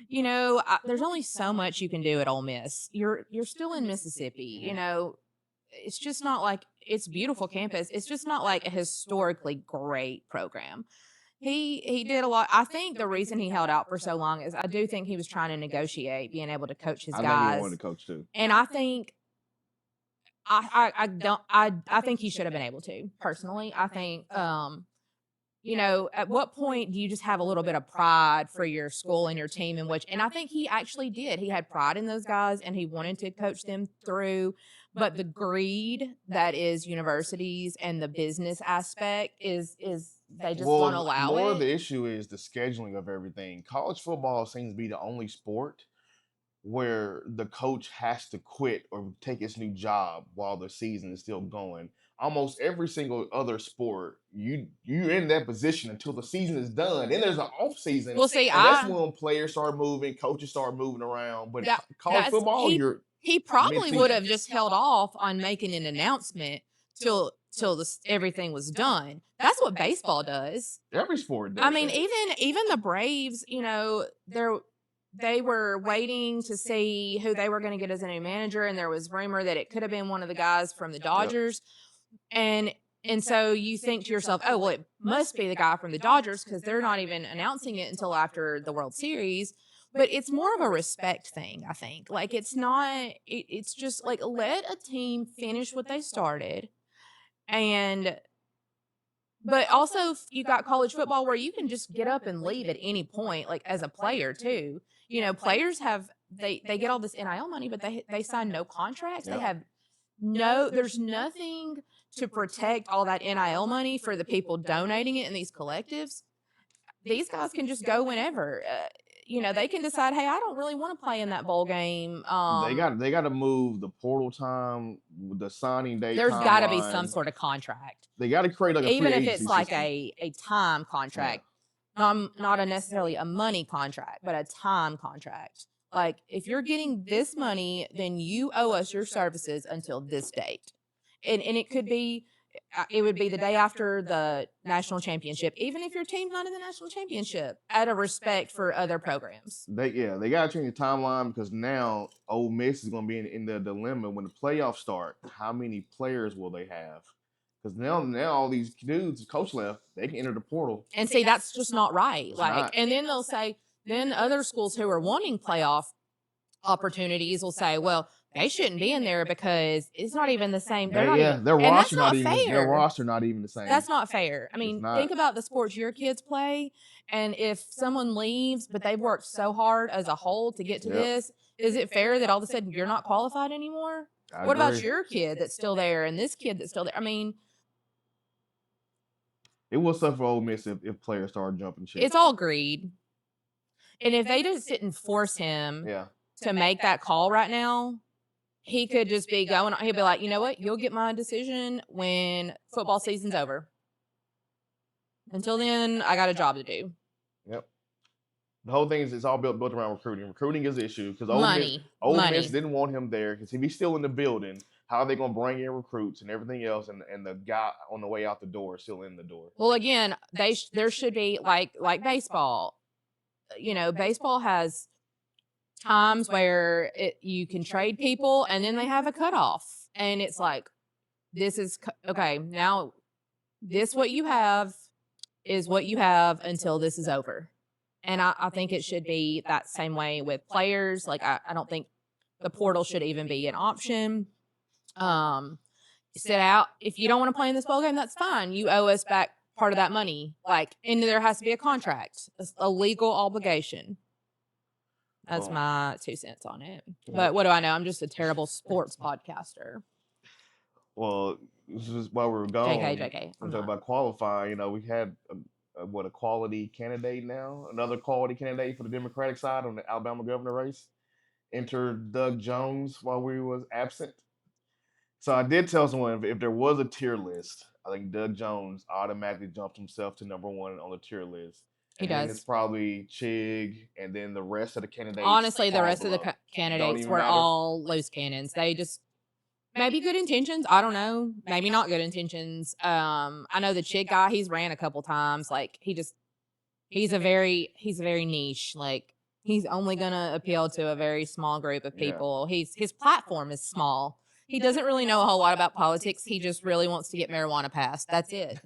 There's only so much you can do at Ole Miss. You're still in Mississippi. It's just not like it's beautiful campus. It's just not like a historically great program. He did a lot. I think the reason he held out for so long is I do think he was trying to negotiate being able to coach his I think he wanted guys. to coach too. And I think I think he should have been able to, personally. I think at what point do you just have a little bit of pride for your school and your team and I think he actually did. He had pride in those guys and he wanted to coach them through, but the greed that is universities and the business aspect is they just won't allow more it. of the issue is the scheduling of everything. College football seems to be the only sport where the coach has to quit or take his new job while the season is still going. Almost every single other sport, you're in that position until the season is done. Then there's an off season, Well, see, and that's when players start moving, coaches start moving around. But college football, he probably mid-season. would have just held off on making an announcement till everything was done. That's what baseball does. Every sport does. I mean, even the Braves, they were waiting to see who they were going to get as a new manager, and there was rumor that it could have been one of the guys from the Dodgers. Yep. And so you think to yourself, oh, well, it must be the guy from the Dodgers because they're not even announcing it until after the World Series. But it's more of a respect thing, I think. Like, it's not, it's just like, let a team finish what they started. But also you got college football where you can just get up and leave at any point, like as a player too. Players they get all this NIL money, but they sign no contracts. Yep. They have there's nothing to protect all that NIL money for the people donating it in these collectives. These guys can just go whenever. They can decide, hey, I don't really want to play in that bowl game. They got to move the portal time, the signing day. There's got to be some sort of contract. They got to create like a even free if it's like a time contract, not necessarily a money contract, but a time contract. Like, if you're getting this money, then you owe us your services until this date. And it could be, it would be the day after the national championship, even if your team's not in the national championship, out of respect for other programs. They got to change the timeline because now Ole Miss is going to be in the dilemma when the playoffs start. How many players will they have? Because now all these dudes, coach left, they can enter the portal. And see, that's just not right. And then they'll say, then other schools who are wanting playoff opportunities will say, well, they shouldn't be in there because it's not even the same. Their roster not even the same. That's not fair. I mean, think about the sports your kids play, and if someone leaves, but they've worked so hard as a whole to get to this, is it fair that all of a sudden you're not qualified anymore? What about your kid that's still there and this kid that's still there? I mean, it will suffer for Ole Miss if players start jumping shit. It's all greed. And if they just didn't force him to make that call right now, he could just be going, he'll be like, you know what? You'll get my decision when football season's over. Until then, I got a job to do. Yep. The whole thing is it's all built around recruiting. Recruiting is the issue because Ole Miss didn't want him there because if he's still in the building, how are they going to bring in recruits and everything else? And the guy on the way out the door is still in the door. Well, again, there should be like baseball. Baseball has times where you can trade people and then they have a cutoff. And it's like, this is, okay, now this what you have is what you have until this is over. And I think it should be that same way with players. Like, I don't think the portal should even be an option. Sit out. If you don't want to play in this bowl game, that's fine. You owe us back part of that money. And there has to be a contract, a legal obligation. That's my 2 cents on it. But what do I know? I'm just a terrible sports podcaster. Well, this is while we were gone. JK. I'm talking about qualifying. We had a quality candidate now, another quality candidate for the Democratic side on the Alabama governor race. Entered Doug Jones while we was absent. So I did tell someone if there was a tier list, I think Doug Jones automatically jumped himself to number 1 on the tier list. He does. It's probably Chig, and then the rest of the candidates. Honestly, the rest of the candidates were all loose cannons. They just maybe good intentions. I don't know. Maybe not good intentions. I know the chick guy, he's ran a couple times. Like he's a very niche. Like he's only gonna appeal to a very small group of Yeah. people. His platform is small. He doesn't really know a whole lot about politics. He just really wants to get marijuana passed. That's it.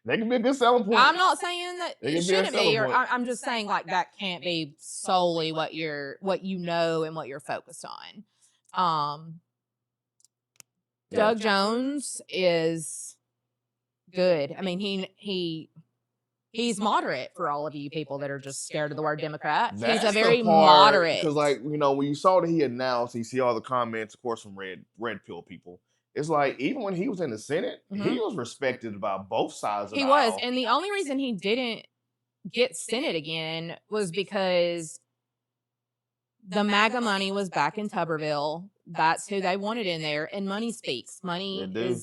That can be a good selling point. I'm not saying that It it can be a shouldn't be, selling or point. I'm just saying like that can't be solely what you know and what you're focused on. Yeah. Doug Jones is good. I mean, he's moderate for all of you people that are just scared of the word Democrat. He's That's a the very part, moderate. because, like, when you saw that he announced, you see all the comments, of course, from red pill people. It's like, even when he was in the Senate, he was respected by both sides of He the was, aisle. and the only reason he didn't get Senate again was because the MAGA money was back in Tuberville. That's who they wanted in there, and money speaks. Money It do.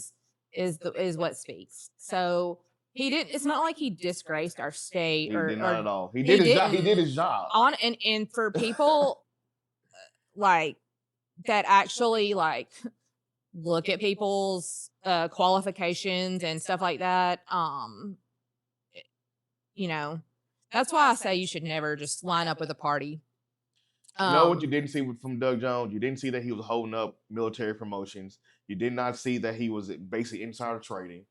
is what speaks. So he did. It's not like he disgraced our state, He or did not at all. He he did his job. He didn't. did his job. On and for people like that actually like look at people's qualifications and stuff like that. You know, that's why I say you should never just line up with a party. You know what you didn't see from Doug Jones? You didn't see that he was holding up military promotions. You did not see that he was basically insider trading.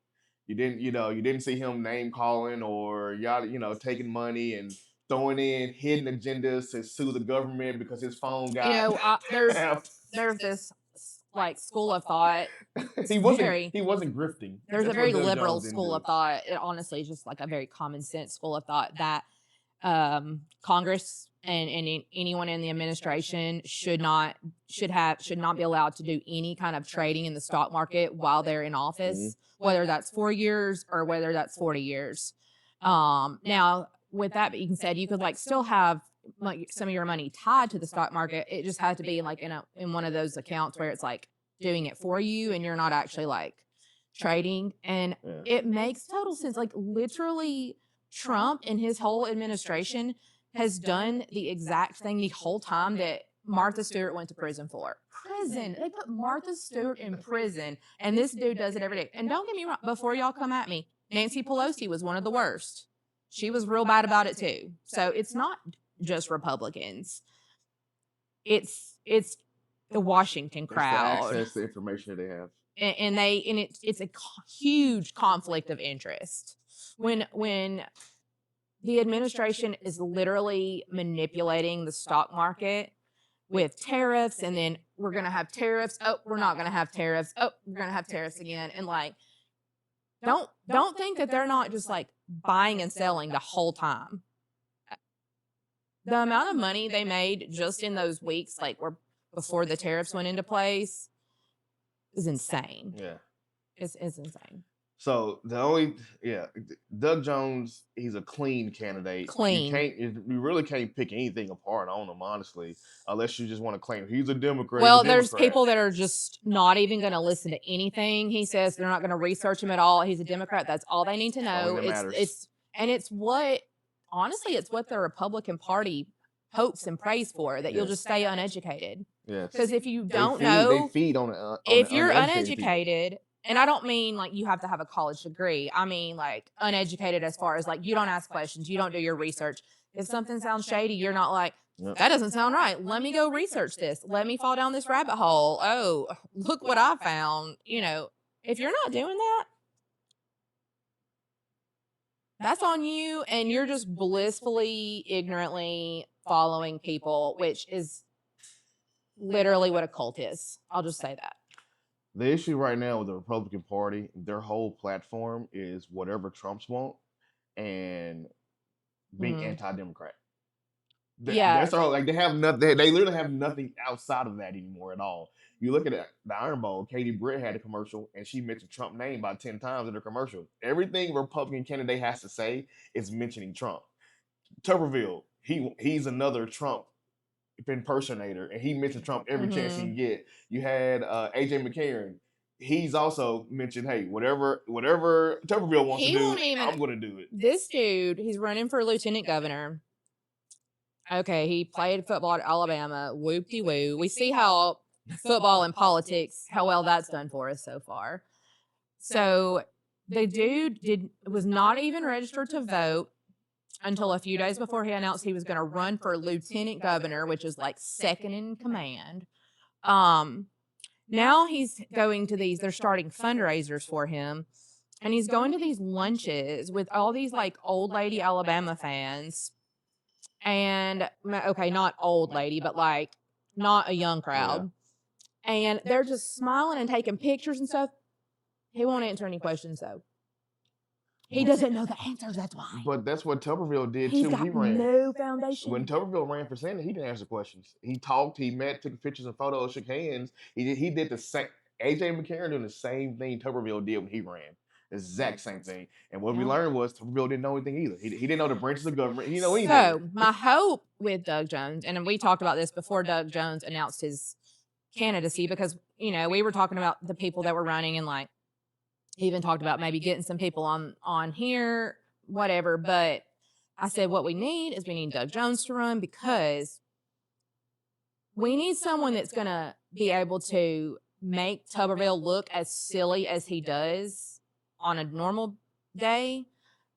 You didn't see him name calling or taking money and throwing in hidden agendas to sue the government because his phone got there's this like school of thought. he wasn't grifting. There's That's a very what Doug liberal Jones didn't school do. of thought. It honestly is just like a very common sense school of thought that Congress and anyone in the administration should not be allowed to do any kind of trading in the stock market while they're in office, whether that's 4 years or whether that's 40 years. Now, with that being said, you could like still have like some of your money tied to the stock market. It just has to be like in one of those accounts where it's like doing it for you and you're not actually like trading. And it makes total sense. Like literally, Trump and his whole administration has done the exact thing the whole time that Martha Stewart went to prison for. Prison. They put Martha Stewart in prison, and this dude does it every day. And don't get me wrong, before y'all come at me, Nancy Pelosi was one of the worst. She was real bad about it too. So it's not just Republicans. It's the Washington crowd. It's the access to information that they have. And it's a huge conflict of interest when the administration is literally manipulating the stock market with tariffs, and then we're going to have tariffs. Oh, we're not going to have tariffs. Oh, we're going to have tariffs again. And like, don't think that they're not just like buying and selling the whole time. The amount of money they made just in those weeks, like before the tariffs went into place, is insane. Yeah. It's insane. So Doug Jones, he's a clean candidate. Clean. You really can't pick anything apart on him, honestly, unless you just want to claim he's a Democrat. Well, there's people that are just not even going to listen to anything he says. They're not going to research him at all. He's a Democrat. That's all they need to know. It's what the Republican Party hopes and prays for, that you'll just stay uneducated. Yes. Because if you don't know, they feed on it. If you're uneducated. And I don't mean like you have to have a college degree. I mean like uneducated as far as like you don't ask questions, you don't do your research. If something sounds shady, you're not like, that doesn't sound right. Let me go research this. Let me fall down this rabbit hole. Oh, look what I found. If you're not doing that, that's on you, and you're just blissfully, ignorantly following people, which is literally what a cult is. I'll just say that. The issue right now with the Republican Party, their whole platform is whatever Trump's want and being anti-democrat. That's all. Like they have nothing. They literally have nothing outside of that anymore at all. You look at the Iron Bowl. Katie Britt had a commercial, and she mentioned Trump's name about 10 times in her commercial. Everything Republican candidate has to say is mentioning Trump. Tuberville, he's another Trump impersonator, and he mentioned Trump every chance he can get. You had AJ McCarron. He's also mentioned, hey, whatever Tuberville wants to do, I'm going to do it. This dude, he's running for lieutenant governor. Okay, he played football at Alabama. Whoop-de-woo. We see how football and politics, how well that's done for us so far. So the dude was not even registered to vote until a few days before he announced he was going to run for lieutenant governor, which is like second in command. Now he's going to these, they're starting fundraisers for him. And he's going to these lunches with all these like old lady Alabama fans. And okay, not old lady, but like not a young crowd. Yeah. And they're just smiling and taking pictures and stuff. He won't answer any questions though. He doesn't know the answers, that's why. But that's what Tuberville did He's too. got He ran. No foundation. When Tuberville ran for Senate, he didn't answer questions. He talked, he met, took pictures and photos, shook hands. He did the same. AJ McCarron doing the same thing Tuberville did when he ran. The exact same thing. And what we learned was Tuberville didn't know anything either. He didn't know the branches of government. He didn't know anything. So my hope with Doug Jones, and we talked about this before Doug Jones announced his candidacy, because we were talking about the people that were running, and like he even talked about maybe getting some people on here, whatever. But I said what we need Doug Jones to run, because we need someone that's going to be able to make Tuberville look as silly as he does on a normal day.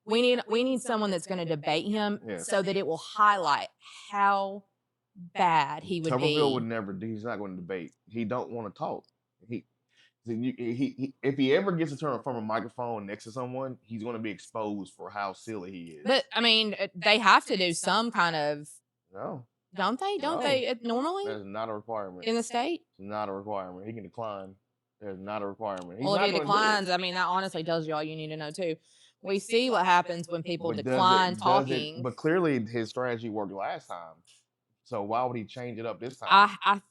We need someone that's going to debate him, so that it will highlight how bad he would be. Tuberville would never do. He's not going to debate. He don't want to talk. He if he ever gets to turn from a microphone next to someone, he's going to be exposed for how silly he is. But I mean, they have to do some kind of. No. Don't they? Don't they normally? That's not a requirement. In the state? It's not a requirement. He can decline. There's not a requirement. Well, if he declines, I mean, that honestly tells you all you need to know, too. We see what happens when people decline talking. But clearly, his strategy worked last time. So why would he change it up this time? I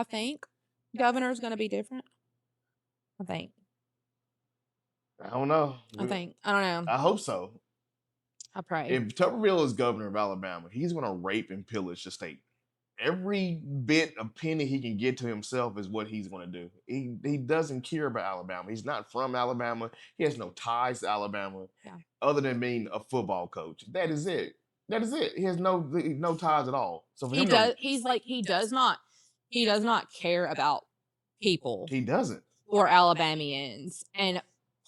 think governor's going to be different. I think. I don't know. I don't know. I hope so. I pray. If Tuberville is governor of Alabama, he's going to rape and pillage the state. Every bit of penny he can get to himself is what he's going to do. He doesn't care about Alabama. He's not from Alabama. He has no ties to Alabama, other than being a football coach. That is it. He has no ties at all. So for he does not care about people. He doesn't. Or Alabamians. And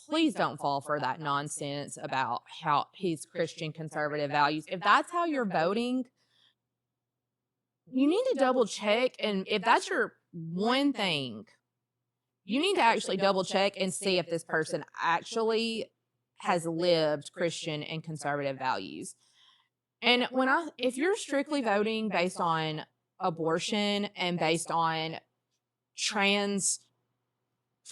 please don't fall for that nonsense about how he's Christian conservative values. If that's how you're voting, you need to double check. And if that's your one thing, you need to actually double check and see if this person actually has lived Christian and conservative values. And if you're strictly voting based on abortion and based on trans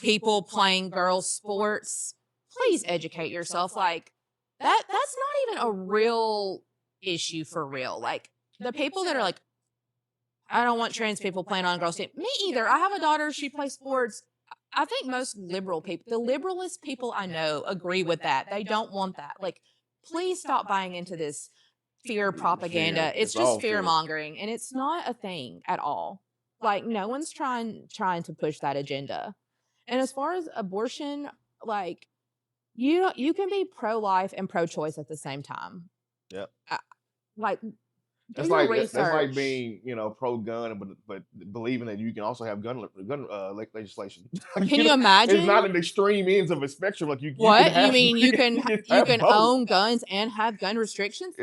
people playing girls' sports, please educate yourself. Like that's not even a real issue for real. Like the people that are like, I don't want trans people playing on girls' team. Me either. I have a daughter. She plays sports. I think most liberal people, the liberalist people I know, agree with that. They don't want that. Like, please stop buying into this fear propaganda. It's just fear mongering, and it's not a thing at all. Like, no one's trying to push that agenda. And as far as abortion, like, you can be pro-life and pro-choice at the same time. Yep. That's like being, pro-gun, but believing that you can also have gun legislation. Can you imagine? It's not an extreme ends of a spectrum. Like you mean you can own guns and have gun restrictions?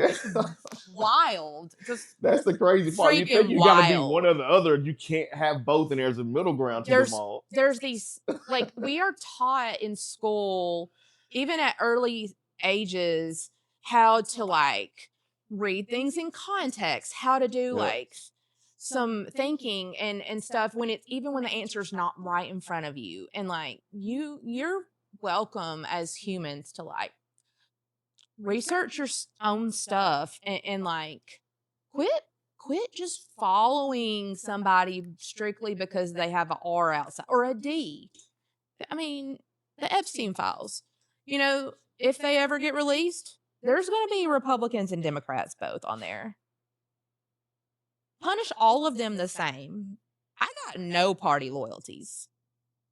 Wild. That's the crazy part. You think you got to be one or the other. You can't have both, and there's a middle ground to them all. There's these, like, we are taught in school, even at early ages, how to like read things in context, how to do like some thinking and stuff when the answer's not right in front of you. And like you're welcome as humans to like research your own stuff and like quit just following somebody strictly because they have an R outside or a D. I mean, the Epstein files, if they ever get released, there's going to be Republicans and Democrats both on there. Punish all of them the same. I got no party loyalties.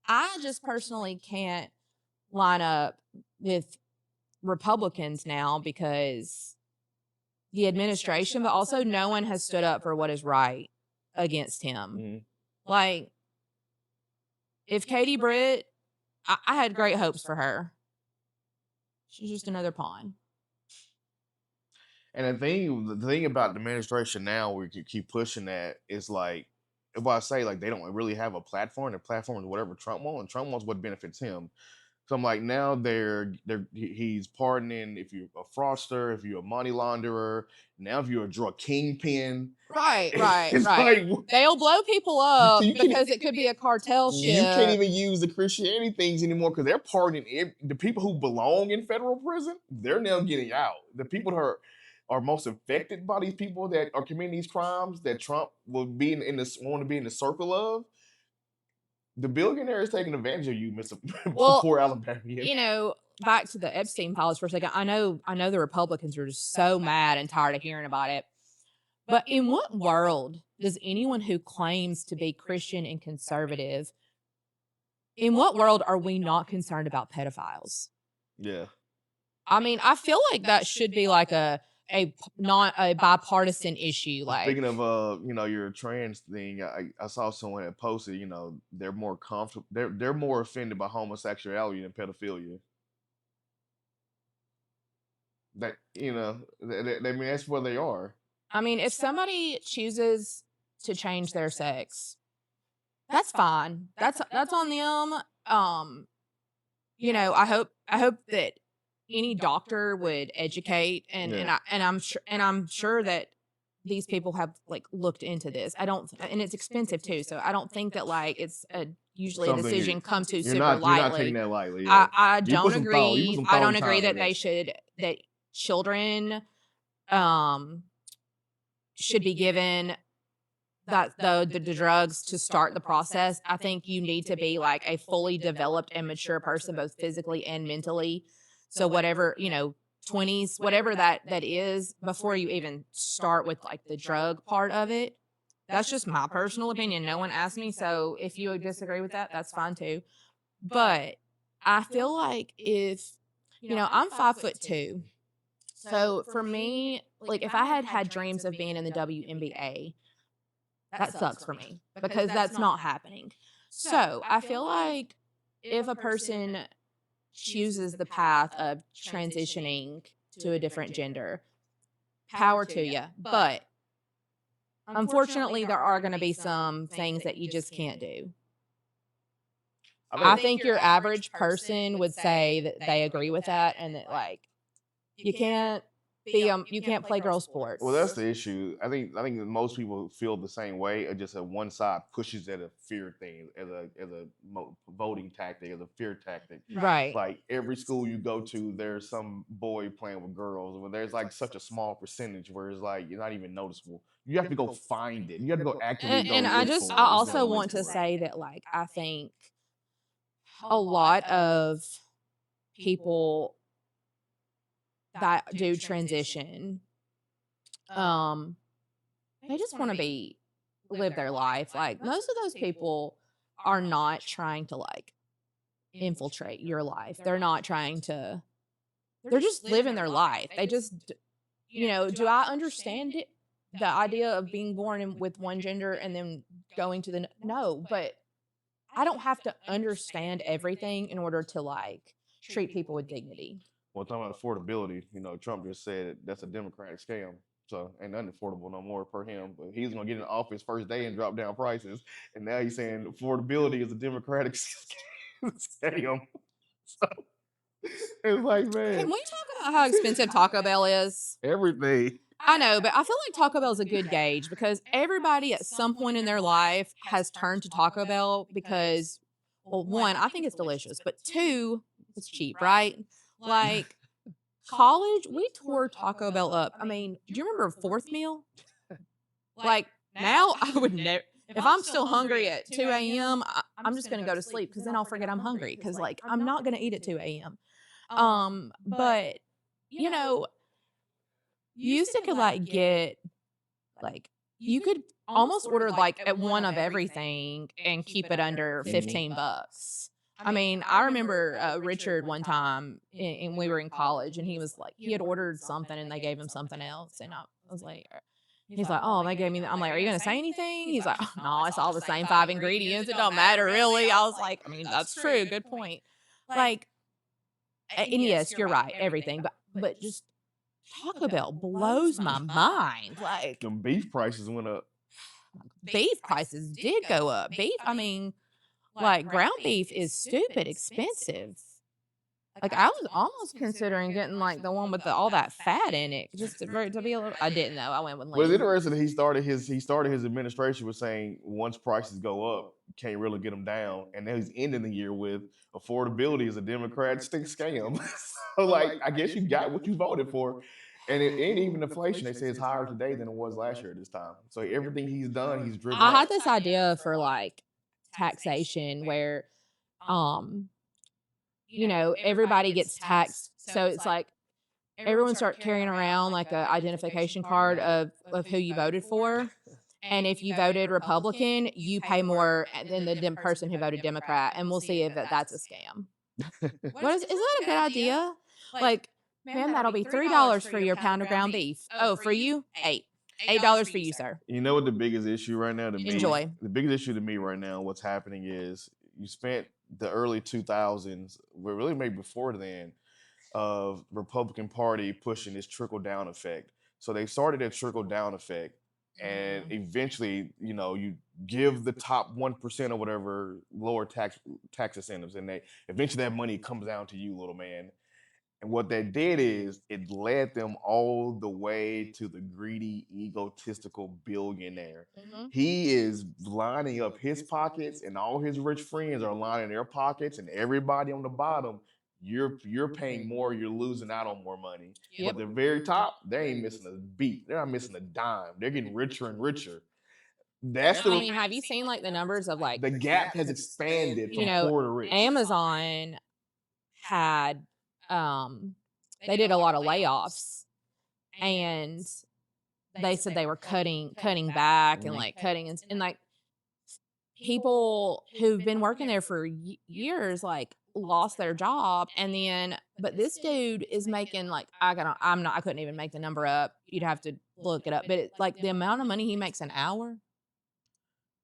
I just personally can't line up with Republicans now because the administration, but also no one has stood up for what is right against him. Mm-hmm. Like, if Katie Britt, I had great hopes for her. She's just another pawn. And the thing about the administration now, we can keep pushing that is like, if I say like they don't really have a platform. The platform is whatever Trump wants, and Trump wants what benefits him. So I'm like, now he's pardoning if you're a fraudster, if you're a money launderer, now if you're a drug kingpin. Right, It's right. like They'll blow people so up you can't because it could be a cartel you can't ship. even use the Christianity things anymore because they're pardoning the people who belong in federal prison. They're now getting out. The people who are most affected by these people that are committing these crimes that Trump will be in this want to be in the circle of. The billionaire is taking advantage of you, Mister Well, Poor Alabamian. you know, back to the Epstein files for a second. I know the Republicans are just so mad and tired of hearing about it. But in what world does anyone who claims to be Christian and conservative, in what world are we not concerned about pedophiles? Yeah. I mean, I feel like that should be like not a bipartisan issue. Like, Speaking of your trans thing, I saw someone that posted, they're more comfortable, they're more offended by homosexuality than pedophilia. That I mean that's where they are. I mean, if somebody chooses to change their sex, that's fine. That's on them. I hope that any doctor would educate and I'm sure that these people have like looked into this. I don't, and it's expensive too. So I don't think that like it's usually Something a decision come to super you're lightly. not taking that lightly. Yeah. I You put don't some thought- you put agree. some I thought don't and agree time that in that children should be given the drugs to start the process. I think you need to be like a fully developed and mature person, both physically and mentally. So whatever, 20s, whatever that is, before you even start with like the drug part of it. That's just my personal opinion. No one asked me. So if you disagree with that, that's fine too. But I feel like if, I'm 5'2". So for me, like if I had dreams of being in the WNBA, that sucks for me because that's not happening. So I feel like if a person chooses the path of transitioning to a different gender, power to you. But unfortunately, there are going to be some things that you just can't do. I think your average person would say that they agree with that and that like you can't you can't play girl sports. Well, that's the issue. I think most people feel the same way. Or just one side pushes at a fear thing, as a voting tactic, as a fear tactic. Right. Like every school you go to, there's some boy playing with girls. Where there's like such a small percentage where it's like you're not even noticeable. You have to go find it. You have to go actively go And look for it. I also want to say that like I think a lot of people that do transition, they just want to live their life. Like most of those people are not trying to like infiltrate your life. They're not trying to, they're just living their life. They just, do I understand it? The idea of being born with one gender and then going to no, but I don't have to understand everything in order to like treat people with dignity. Well, talking about affordability, Trump just said that's a Democratic scam. So ain't nothing affordable no more per him. But he's gonna get in office first day and drop down prices. And now he's saying affordability is a Democratic scam. So it's like, man. Can we talk about how expensive Taco Bell is? Everything. I know, but I feel like Taco Bell is a good gauge because everybody at some point in their life has turned to Taco Bell because, well, one, I think it's delicious, but two, it's cheap, right? Like college, we tore Taco Bell up. I mean, do you remember a fourth meal? Like now, I would never. If I'm still hungry at 2 a.m., I'm just going to go to sleep because then I'll forget I'm hungry because like I'm not going to eat at 2 a.m. But you used to could like get like you could almost order like at one of everything and keep it under $15. I mean, I remember Richard one time and we were in college and he was like, he had ordered something and they gave him something else. And I was like, He's like, "Oh, they gave me" I'm like, "Are you gonna say anything?" He's like, "Oh, no, it's all the same 5 ingredients. It don't matter really." I was like, "I mean, that's true. Good point." Like, and yes, you're right, everything, but just Taco Bell blows my mind. Like, Them beef prices went up. beef prices did go up. Beef, I mean, like, ground beef is stupid expensive. Like, I was almost considering getting, like, the one with all that fat in it just to be a little. I didn't know. I went with But it's lean. interesting that he started his administration with saying once prices go up, you can't really get them down, and now he's ending the year with affordability is a Democrat stick scam. So like, I guess you got what you voted for, and it ain't even inflation. They say it's higher today than it was last year at this time. So everything he's done, he's driven I had up. this idea for, like, taxation where, um, everybody gets taxed. So it's like everyone start carrying around like a identification card of who you voted for. And if you voted Republican, you pay more than the person who voted Democrat. And we'll see if that's a scam. Is that a good idea? Like, ma'am, that'll be $3 for your pound of ground beef. Oh, for you, eight. $8 for you, sir. You know what the biggest issue right now to me? Enjoy. The biggest issue to me right now, what's happening is you spent the early 2000s, well, really maybe before then, of Republican Party pushing this trickle down effect. So they started a trickle down effect, and eventually, you give the top 1% or whatever lower tax incentives, and they eventually that money comes down to you, little man. And what that did is it led them all the way to the greedy, egotistical billionaire. Mhm. He is lining up his pockets, and all his rich friends are lining their pockets, and everybody on the bottom, you're paying more, you're losing out on more money. Yep. But the very top, they ain't missing a beat. They're not missing a dime. They're getting richer and richer. That's I mean, have you seen like the numbers of like the gap has expanded from poor to rich. Amazon had they did a lot of layoffs, and they said they were cutting back and like cutting and like people who've been working there for years like lost their job. And then but this dude is making like I couldn't even make the number up. You'd have to look it up, but it's like the amount of money he makes an hour.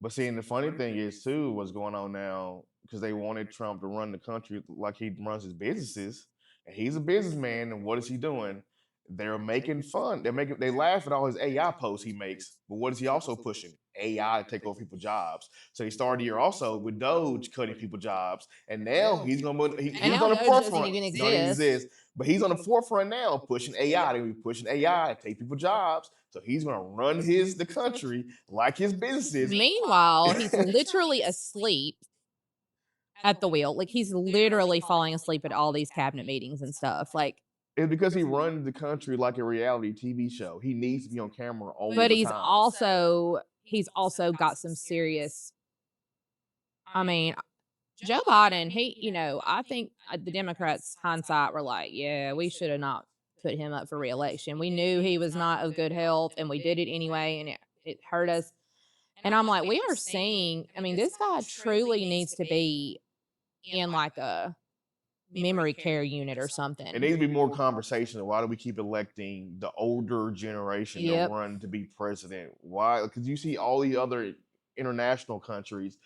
But see, and the funny thing is too, what's going on now, because they wanted Trump to run the country like he runs his businesses, and he's a businessman. And what is he doing? They're making fun. They laugh at all his AI posts he makes, but what is he also pushing? AI to take over people's jobs. So he started the year also with Doge cutting people's jobs, and now he's he's on the Doge forefront. doesn't even Don't even exist. exist. But he's on the forefront now, pushing AI. They're gonna be pushing AI to take people's jobs. So he's gonna run the country like his businesses. Meanwhile, he's literally asleep at the wheel. Like he's literally falling asleep at all these cabinet meetings and stuff. Like, It's because he runs the country like a reality TV show. He needs to be on camera all the but time. he's also got some serious. I mean, Joe Biden, I think the Democrats hindsight were like, yeah, we should have not put him up for reelection. We knew he was not of good health, and we did it anyway, and it hurt us. And I'm like, we are seeing. I mean, this guy truly needs to be in like a memory care unit or something. It needs to be more conversation. Why do we keep electing the older generation Yep. to run to be president? Why? Because you see all the other international countries,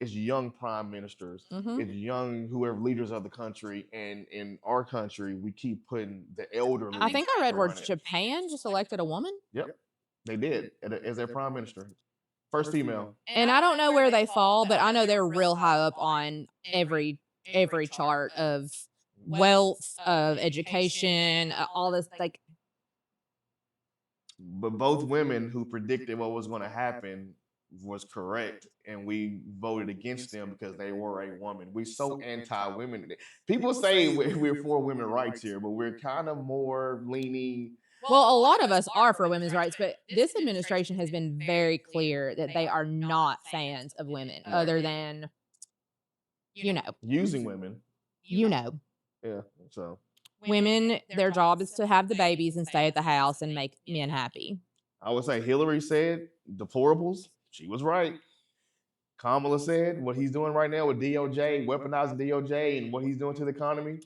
it's young prime ministers, it's young whoever leaders of the country, and in our country, we keep putting the elderly. I think I read to where run it. Japan just elected a woman. Yep, they did as their prime minister, first female. And I don't know where they fall, but I know they're real high up on every chart of wealth, of education, all this. Like, But both women who predicted what was going to happen was correct, and we voted against them because they were a woman. We're so anti-women. People say we're for women's rights here, but we're kind of more leaning. well, a lot of us are for women's rights, but this administration has been very clear that they are not fans of women, other than, Using women. Yeah. So Women, their job is to have the babies and stay at the house and make men happy. I would say Hillary said deplorables. She was right. Kamala said what he's doing right now with DOJ, weaponizing DOJ, and what he's doing to the economy.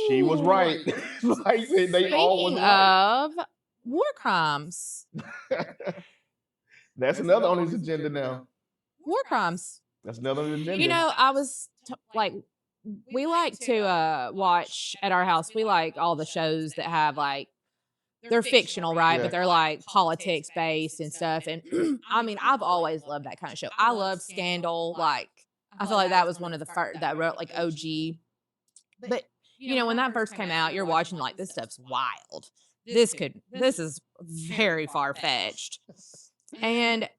She was right. Like they all was Speaking right. of war crimes. That's another on his agenda now. War crimes. That's another on the agenda. You know, like, we like to watch at our house. We like all the shows that have like they're fictional, right? Yeah. But they're like politics based and stuff. And I mean, I've always loved that kind of show. I love Scandal. Like, I feel like that was one of the first that wrote like OG. But you know, when that first came out, you're watching like this stuff's wild. This is very far fetched, and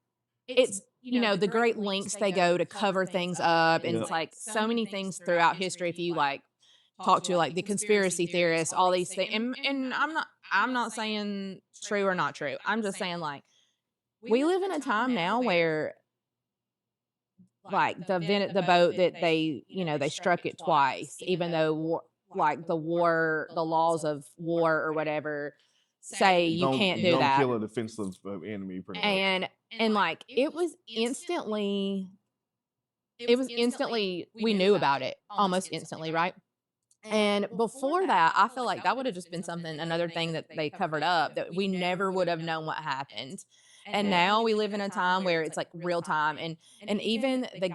it's you know the great lengths they go to cover things up, and it's like so many things throughout history. If you like talk to like the conspiracy theorists, all these things, and I'm not saying true or not true. I'm just saying like we live in a time now where like the boat that they you know they struck it twice, even though like the laws of war or whatever say you can't do don't that. kill a defenseless enemy, pretty much. And like it was instantly we knew about it almost instantly, right? And before that, I feel like that would have just been another thing that they covered up that we never would have known what happened. And now we live in a time where it's like real time. And even the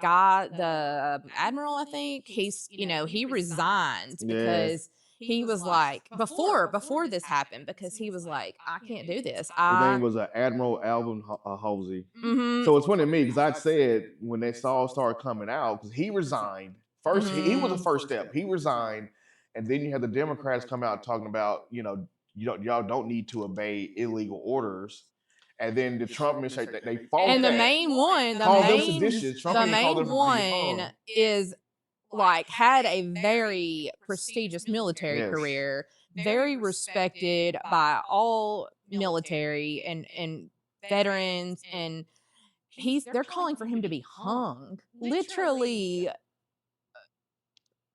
admiral, I think you know, he resigned because he was like, before this happened, because he was like, I can't do this. His name was Admiral Alvin Halsey. Mhm. So it's funny to me because I said when that all started coming out, because he resigned first, he was the first step. He resigned, and then you had the Democrats come out talking about, you know, y'all don't need to obey illegal orders. And then the Trump administration, they fought and that. the main one, is like had a very prestigious military career, very respected by all military and veterans, and they're calling for him to be hung, literally.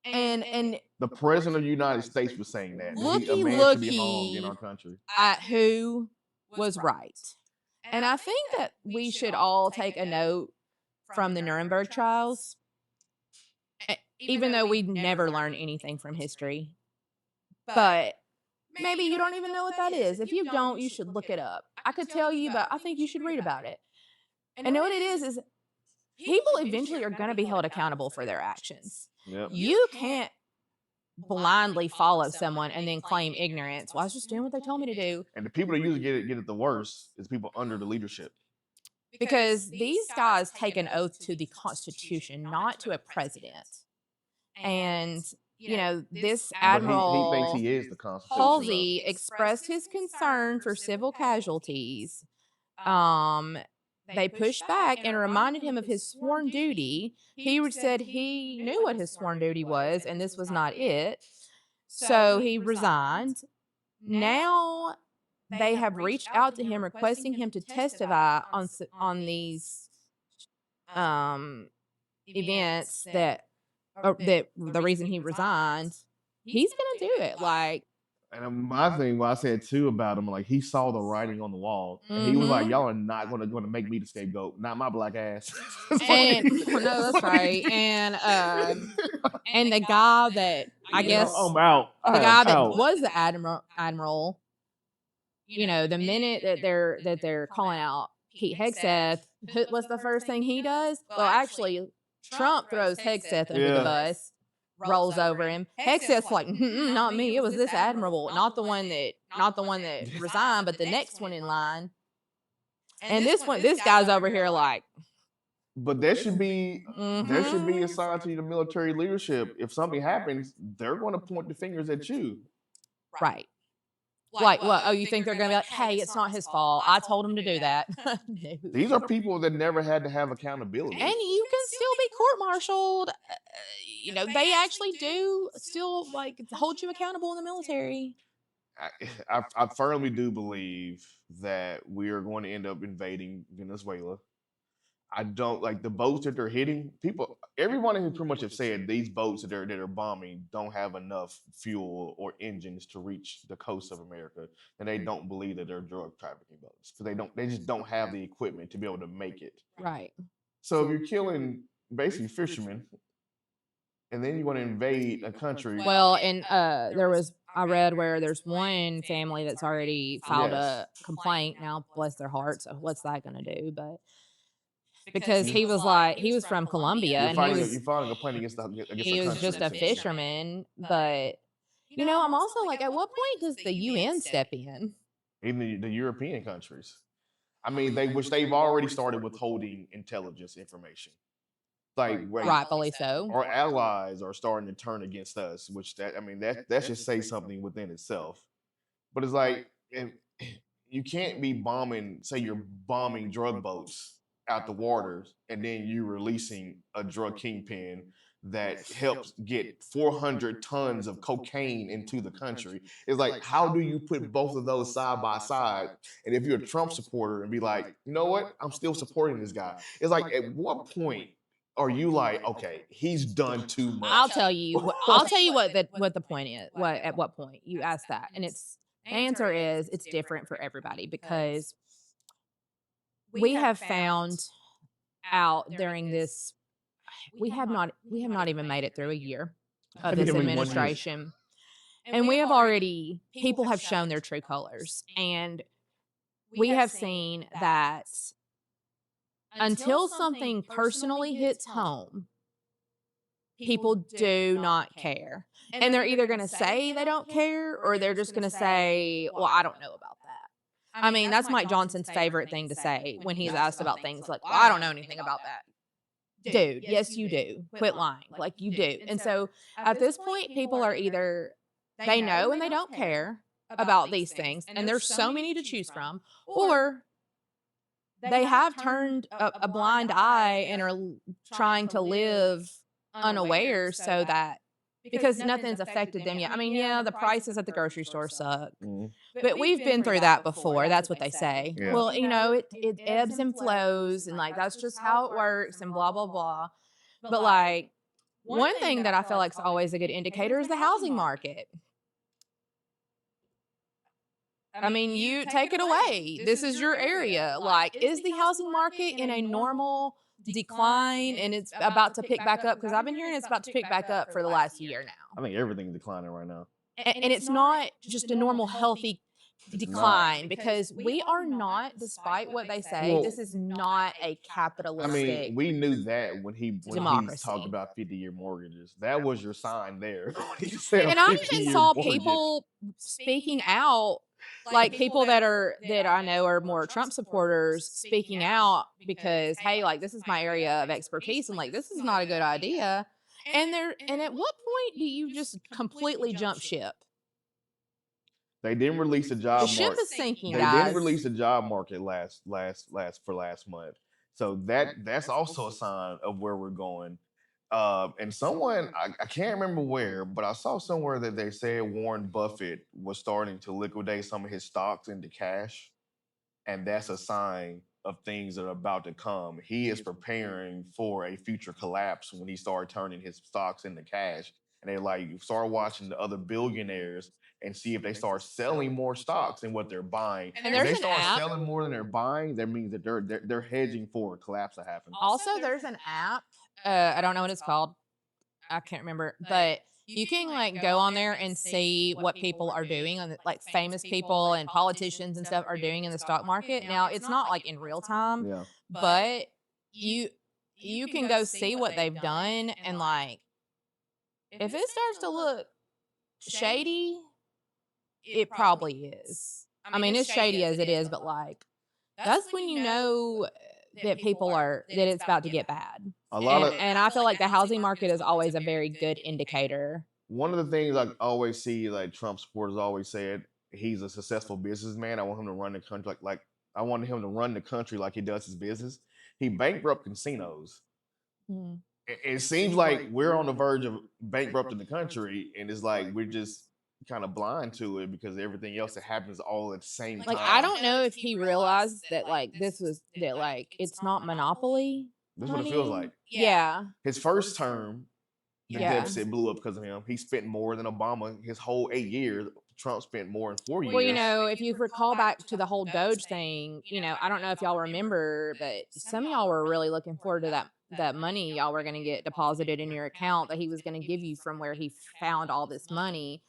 And the president of the United States was saying that looky a man should be hung in our country. At who was right. And I think that we should all take a note from the Nuremberg trials, even though we never learn anything from history. But maybe you don't even know what that is. If you don't, you should look it up. I could tell you, but I think you should read about it. And know what it is people eventually are going to be held accountable for their actions. Yep. You can't blindly follow someone and then claim ignorance. Well, I was just doing what they told me to do. And the people that usually get it the worst is people under the leadership. Because these guys take an oath to the Constitution, not to a president. And, you know, this Admiral he thinks he is the Constitution. Halsey expressed his concern for civil casualties. They pushed back and reminded him of his sworn duty. He said he knew what his sworn duty was, and this was not it. So he resigned. Now they have reached out to him requesting him to testify on these events that the reason he resigned. He's gonna do it. Like, and my thing, what I said too about him, like he saw the writing on the wall, and he was like, "Y'all are not going to make me the scapegoat, not my black ass." And no, that's right. And the guy that I guess I'm out. The guy that was the admiral. You know, the minute that they're calling out Pete Hegseth, what's the first thing he does? Well, actually, Trump throws Hegseth under the bus, rolls over him. Hegseth's like, not me. It was this admiral, not the one that resigned, but the next one in line. And this guy's over here like. But there should be assigned to the military leadership. If something happens, they're going to point the fingers at you. Right. Like what? Oh, you think they're going to be like, hey, it's not his fault. I told him to do that. No. These are people that never had to have accountability. And you can still be court-martialed. You know, they actually do still, like, hold you accountable in the military. I firmly do believe that we are going to end up invading Venezuela. I don't like the boats that they're hitting. Everyone who pretty much have said these boats that are bombing don't have enough fuel or engines to reach the coast of America, and they don't believe that they're drug trafficking boats because they just don't have the equipment to be able to make it. Right. So if you're killing basically fishermen, and then you want to invade a country. Well, and I read where there's one family that's already filed Yes. a complaint. Now, bless their hearts, so what's that going to do? But because he was like, he was from Colombia and You're filing a complaint against a he was country just a essentially. fisherman. But I'm also like, at what point does the UN step in? Even the European countries. I mean, they've already started withholding intelligence information. Like, wait, Rightfully so. our allies are starting to turn against us, which that should say something within itself. But it's like if, you can't be bombing, say you're bombing drug boats out the waters, and then you releasing a drug kingpin that helps get 400 tons of cocaine into the country. It's like, how do you put both of those side by side? And if you're a Trump supporter and be like, you know what, I'm still supporting this guy. It's like, at what point are you like, okay, he's done too I'll much? tell you. I'll tell you what the point is. At what point you ask that, and the answer is it's different for everybody because we have found out during this we have not even made it through a year of Haven't this even 1 year. administration, and we have already people have shown their true colors, and we have seen that until something personally hits home, people do not care. And they're either going to say they don't care or they're just going to say, well, I don't know about that. I mean, that's Mike Johnson's favorite thing to say when he's asked about things like, well, I don't know anything about that. Dude, yes, you do. Quit lying. Like, you do. And so at this point, people are either they know and they don't care about these things, and there's so many to choose from, or they have turned a blind eye and are trying to live unaware so that because nothing's affected them yet. I mean, yeah, the prices at the grocery store suck, but we've been through that before. That's what they say. Yeah. Well, it ebbs and flows, and like that's just how it works, and blah blah blah. But like one thing that I feel like is always a good indicator is the housing market. I mean, you take it away. This is your area. Like, is the housing market in a normal decline and it's about to pick back up? Because I've been hearing it's about to pick back up for the last year now. I think everything's declining right now. And it's not just a normal, healthy decline because we are not, despite what they say, Well, this is not a I capitalistic. mean, we knew that when he democracy. talked about 50-year mortgages. That was your sign there. He said a And I even 50-year saw mortgage. people speaking out, like people that I know are more Trump supporters speaking out because, hey, like this is my area of expertise, and like this is not a good idea. And at what point do you just completely jump ship? They didn't release a job The market. ship is sinking, They guys. didn't release a job market last month. So that's also a sign of where we're going. And someone I can't remember where, but I saw somewhere that they said Warren Buffett was starting to liquidate some of his stocks into cash, and that's a sign of things that are about to come. He is preparing for a future collapse when he started turning his stocks into cash. And they like start watching the other billionaires and see if they start selling more stocks than what they're buying. And If there's they an start app. selling more than they're buying, that means that they're hedging for a collapse to happen. Also, there's an app. I don't know what it's called. I can't remember, but you can like go on there and see what people are doing on like famous people and politicians and stuff are doing in the stock market. Now, it's not like in real time, Yeah. but you can go see what they've done, and like if it starts to look shady, it probably is. I mean, it's shady as it is, but like that's when you know that that it's about to get bad. A lot of And I feel like the housing market is always a very good indicator. One of the things I always see, like Trump supporters always said, he's a successful businessman. I want him to run the country like I want him to run the country like he does his business. He bankrupt casinos. Mm. It seems like we're on the verge of bankrupting the country, and it's like we're just kind of blind to it because everything else that happens all at the same time. Like I don't know if he realized that like it's not monopoly. That's what it feels like. Yeah. His first term, the Yeah. deficit blew up because of him. He spent more than Obama his whole 8 years. Trump spent more in 4 years. Well, if you recall back to the whole Doge thing, I don't know if y'all remember, but some of y'all were really looking forward to that money y'all were going to get deposited in your account that he was going to give you from where he found all this money.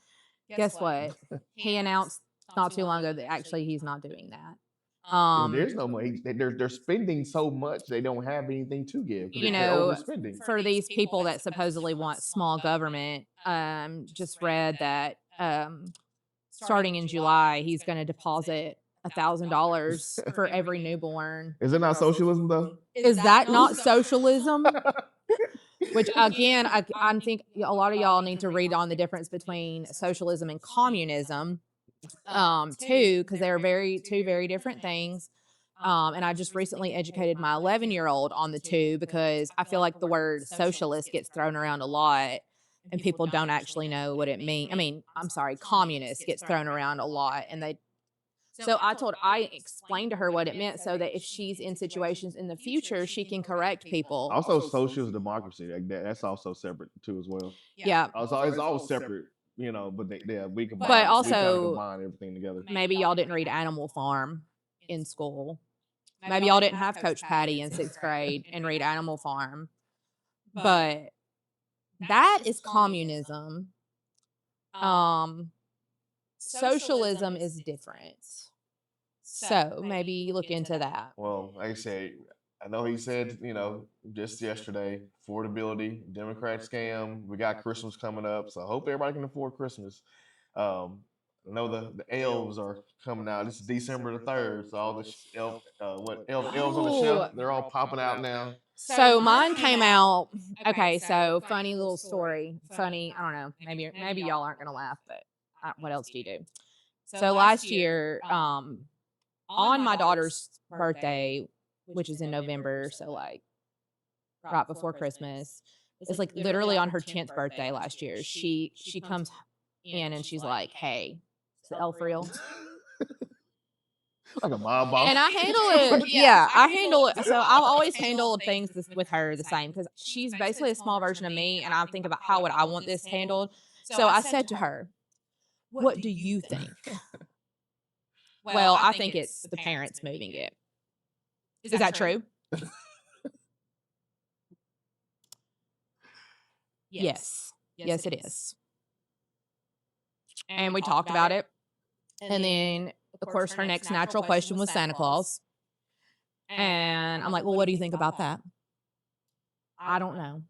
guess what? He announced not too long ago that actually he's not doing that. Yeah, there's no money. They're spending so much they don't have anything to give You because they're know, overspending. for these people that supposedly want small government, just read that starting in July, he's going to deposit $1,000 for every newborn. Is it not socialism though? Is that not socialism? Which again, I think a lot of y'all need to read on the difference between socialism and communism, too, because they are two very different things. And I just recently educated my 11-year-old on the two because I feel like the word socialist gets thrown around a lot and people don't actually know what it means. I mean, I'm sorry, communist gets thrown around a lot. So I explained to her what it meant so that if she's in situations in the future, she can correct people. Also, socialist democracy, like that's also separate too as well. Yeah. Also, it's all separate, But we combine. But we kinda also, combine everything together. maybe y'all didn't read Animal Farm in school. Maybe y'all didn't have Coach Patty in 6th grade and read Animal Farm. But that is communism. Socialism is different. So maybe look into that. Well, like I said, I know he said, just yesterday, affordability, Democrat scam. We got Christmas coming up, so I hope everybody can afford Christmas. I know the elves are coming out. This is December the 3rd, so all the elves on the shelf, they're all popping out now. So mine came out. Okay, so funny little story. Funny, I don't know. Maybe y'all aren't gonna laugh, but what else do you do? So last year, on my daughter's birthday, which is in November, so like right before Christmas, it's like literally on her 10th birthday last year. She comes in and she's like, "Hey, is the elf real?" Like a mob boss. And I handle it. Yeah, I handle it. So I've always handled things with her the same because she's basically a small version of me, and I think about how would I want this handled. So I said to her, "What do you think?" Well, I think it's the parents moving it. Is that true? Yes. Yes, it is. And we talked about it. And then, of course, her next natural question was Santa Claus. And I'm like, "Well, what do you think about that?" "I don't know."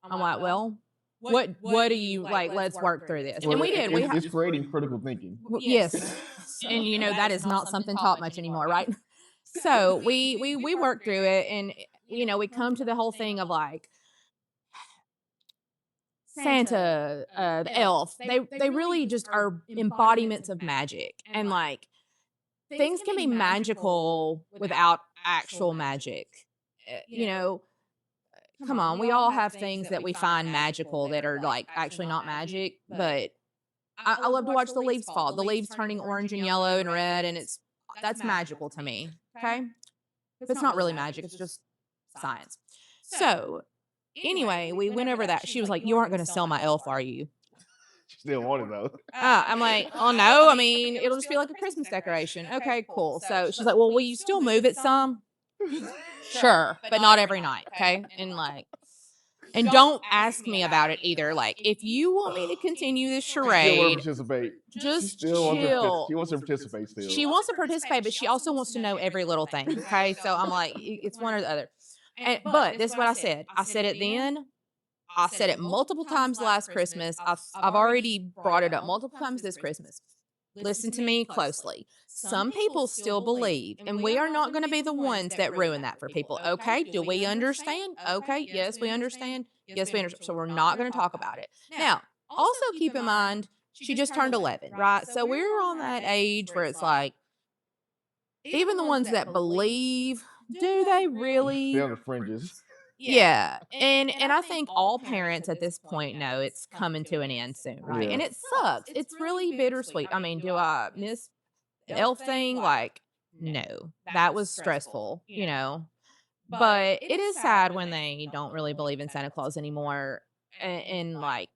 I'm like, "Well, what do you like? Let's work through this." And we did. It's creating critical thinking. Yes. And that is not something taught much anymore, right? So we worked through it, and we come to the whole thing of like Santa, the elf. They really just are embodiments of magic, and like things can be magical without actual magic. Come on, we all have things that we find magical that are like actually not magic, but I love to watch the leaves fall. The leaves turning orange and yellow and red, and that's magical to me. Okay, it's not really magic; it's just science. So anyway, we went over that. She was like, "You aren't going to sell my elf, are you?" She still wanted though. I'm like, "Oh no, I mean, it'll just be like a Christmas decoration." Okay, cool. So she's like, "Well, will you still move it some?" Sure, but not every night. Okay, and don't ask me about it either. Like, if you want me to continue this charade, just chill. She wants to participate still. She wants to participate, but she also wants to know every little thing. Okay, so I'm like, it's one or the other. But this is what I said. I said it then. I said it multiple times last Christmas. I've already brought it up multiple times this Christmas. Listen to me closely. Some people still believe, and we are not going to be the ones that ruin that for people. Okay, do we understand? Okay, yes, we understand. Yes, we understand. So we're not going to talk about it. Now, also keep in mind, she just turned 11, right? So we're on that age where it's like, even the ones that believe, do they really? They're on the fringes. Yeah. And I think all parents at this point know it's coming to an end soon, right? Yeah. And it sucks. It's really bittersweet. I mean, do I miss the elf thing? Like, no. That was stressful, But it is sad when they don't really believe in Santa Claus anymore. And like,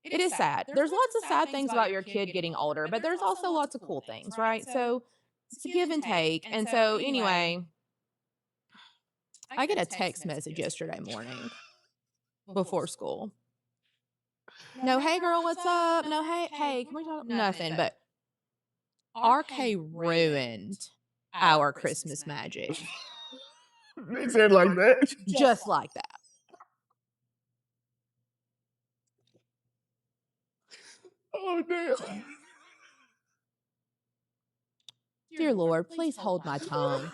it is sad. There's lots of sad things about your kid getting older, but there's also lots of cool things, right? So it's a give and take. And so anyway, I get a text message yesterday morning before school. No, hey girl, what's up? No, hey, can we talk? Nothing. But RK ruined our Christmas magic. They said like that. Just like that. Oh damn. Dear Lord, please hold my tongue.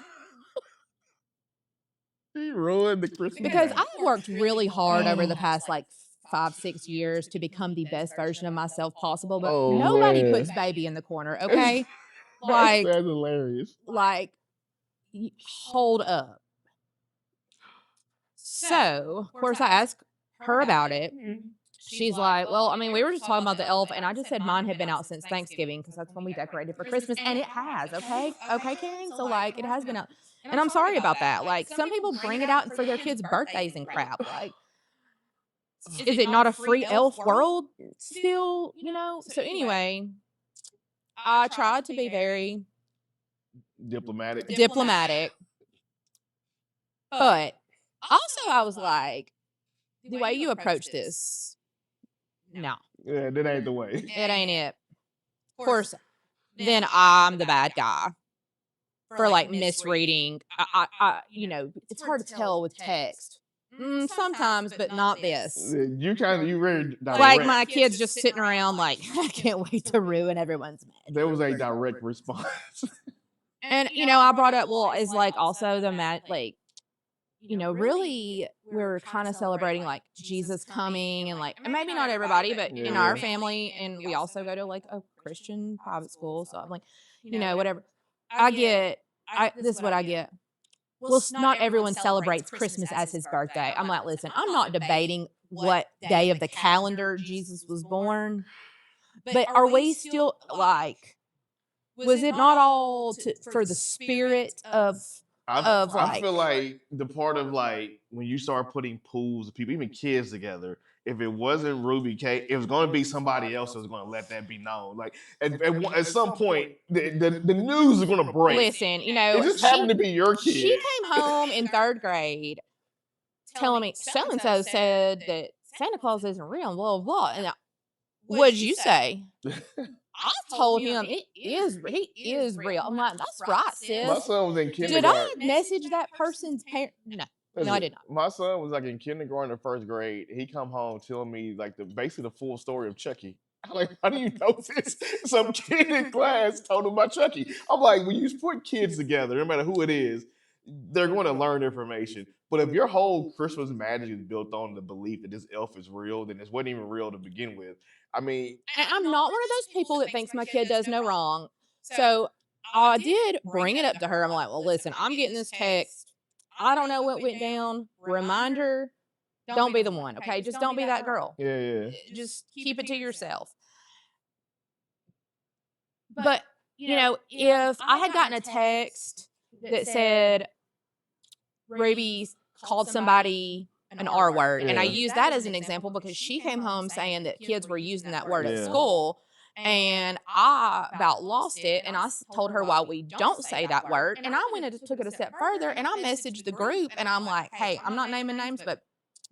He ruined the Christmas Because magic. I worked really hard over the past like 5, 6 years to become the best version of myself possible, but Oh nobody man. puts baby in the corner, okay? That's Like, hilarious. like, hold up. So, of course, I asked her about it. She's like, well, I mean, we were just talking about the elf, and I just said mine had been out since Thanksgiving because that's when we decorated for Christmas, and it has, okay? Okay, Karen? So, like, it has been out. And I'm sorry about that. Like, some people bring it out for their kids' birthdays and crap. Like, is it not a free elf world still, you know? So, anyway, I tried to be very diplomatic, but also I was like, the way you approach this, no, Yeah, that ain't the way. it ain't it. Of course, then I'm the bad guy for like misreading. You know, it's hard to tell with text. Sometimes, but not this. You very direct. Like my kids just sitting around like, I can't wait to ruin everyone's magic. There was a direct response. And, you know, I brought up, well, is like also the like, you know, really we're kind of celebrating like Jesus coming and like, and maybe not everybody, but in our family, and we also go to like a Christian private school. So I'm like, you know, whatever. This is what I get. Well, not everyone celebrates Christmas as his birthday. I'm like, listen, I'm not debating what day of the calendar Jesus was born, but are we still like, was it not all for the spirit of I feel like the part of like when you start putting pools of people, even kids together, if it wasn't Ruby K, it was going to be somebody else that was going to let that be known. Like at some point, the news is going to break. Listen, you know, it just happened to be your kid. She came home in 3rd grade telling me so and so said that Santa Claus isn't real, blah blah. And what'd you say? I told him he is real. I'm like, that's right, sis. My son was in kindergarten. Did I message that person's parent? No. No, I did not. My son was like in kindergarten or 1st grade. He come home telling me like basically the full story of Chucky. I'm like, how do you know this? Some kid in class told him about Chucky. I'm like, when you put kids together, no matter who it is, they're going to learn information. But if your whole Christmas magic is built on the belief that this elf is real, then it wasn't even real to begin with. I mean, and I'm not one of those people that thinks my kid does no wrong. So I did bring it up to her. I'm like, well, listen, I'm getting this text. I don't know what went down. Reminder, don't be the one, okay? Just don't be that girl. Yeah. Just keep it to yourself. But, you know, if I had gotten a text that said Ruby called somebody an R word, and I use that as an example because she came home saying that kids were using that word at school, and I about lost it, and I told her why we don't say that word, and I went and took it a step further, and I messaged the group, and I'm like, hey, I'm not naming names, but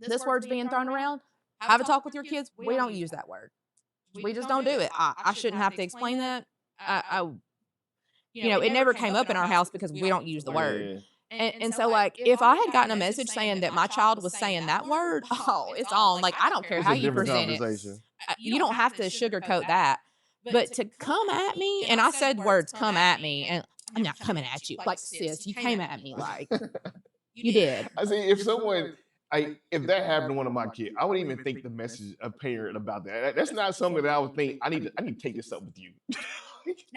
this word's being thrown around. Have a talk with your kids. We don't use that word. We just don't do it. I shouldn't have to explain that. You know, it never came up in our house because we don't use the word. And so, like, if I had gotten a message saying that my child was saying that word, oh, it's on. Like, I don't care how you present it. You don't have to sugarcoat that. But to come at me, and I said words, come at me, and I'm not coming at you. Like, sis, you came at me. Like, you did. I see, if someone, if that happened to one of my kids, I wouldn't even think the message a parent about that. That's not something that I would think, I need to take this up with you.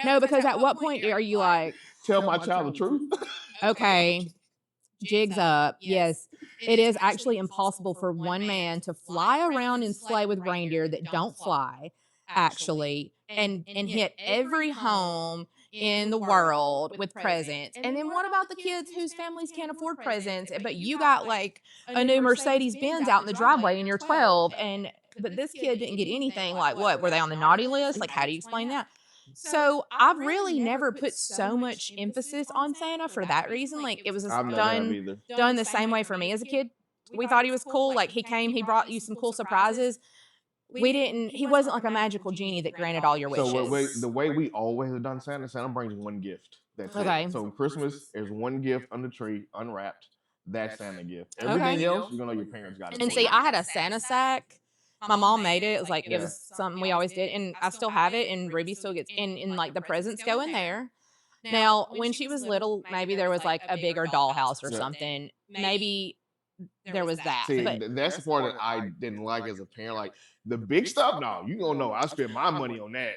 No, because at what point are you like, tell my child the truth? Okay, jigs up. Yes, it is actually impossible for one man to fly around and sleigh with reindeer that don't fly, actually, and hit every home in the world with presents. And then what about the kids whose families can't afford presents, but you got like a new Mercedes Benz out in the driveway and you're 12, but this kid didn't get anything? Like, what, were they on the naughty list? Like, how do you explain that? So I've really never put so much emphasis on Santa for that reason. Like, it was done the same way for me as a kid. We thought he was cool. Like, he came, he brought you some cool surprises. we didn't. He wasn't like a magical genie that granted all your So wishes. the way we always have done Santa brings one gift. That's it. Okay. So Christmas is one gift on the tree, unwrapped. That's Santa gift. Everything Okay. else, you're gonna know your parents got it. And for see, you. I had a Santa sack. My mom made it. It was like it Yeah. was something we always did, and I still have it. And Ruby still gets in like the presents go in there. Now, when she was little, maybe there was like a bigger dollhouse or Yeah. something. Maybe there was that. See, But that's the part that I didn't like as a parent. Like the big stuff, no, you gonna know. I spent my money on that.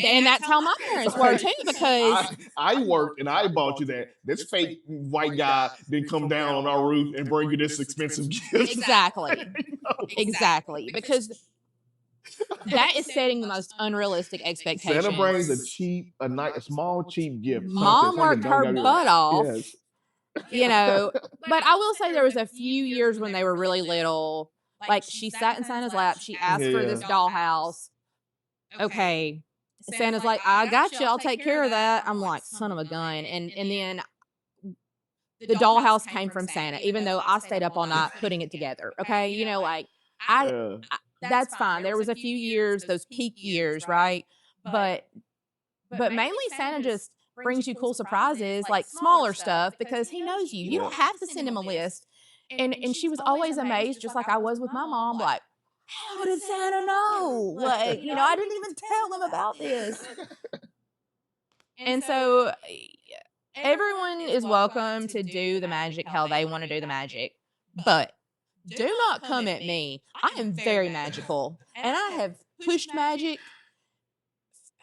and that's how my parents were too, because I worked and I bought you that. This fake white guy didn't come down on our roof and bring you this expensive gift. exactly, You know? exactly, because that is setting the most unrealistic expectations. Santa brings a small cheap gift. Mom worked her butt off. Yes. You know, but I will say there was a few years when they were really little. Like she sat in Santa's lap. She asked for this dollhouse. Okay. Santa's like, I got you. I'll take care of that. I'm like, son of a gun. And then the dollhouse came from Santa, even though I stayed up all night putting it together. Okay. You know, like I that's fine. There was a few years, those peak years, right? But mainly Santa just brings you cool surprises, like smaller stuff, because he knows you. You don't have to send him a list. And she was always amazed, just like I was with my mom, like, how did Santa know? Like, you know, I didn't even tell him about this. And so everyone is welcome to do the magic how they want to do the magic. But do not come at me. I am very magical. And I have pushed magic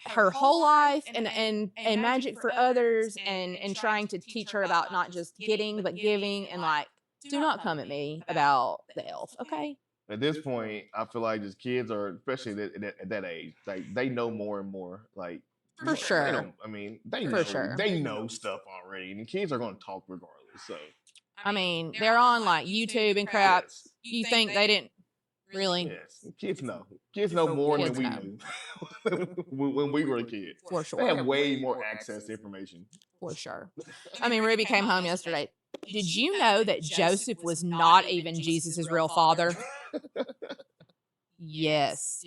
her whole life and magic for others and trying to teach her about not just getting but giving, and like, do not come at me about the elf, okay? At this point, I feel like just kids are, especially at that age, like they know more and more. Like For sure. they don't. I mean, they For know sure. they know stuff already, and kids are going to talk regardless. So I mean, they're on like YouTube and crap. yes, You think they didn't really? yes, kids know. Kids know more than Kids we know. knew when we were kids. For They sure. have way more access to information. For sure. I mean, Ruby came home yesterday. Did you know that Joseph was not even Jesus's real father? Yes.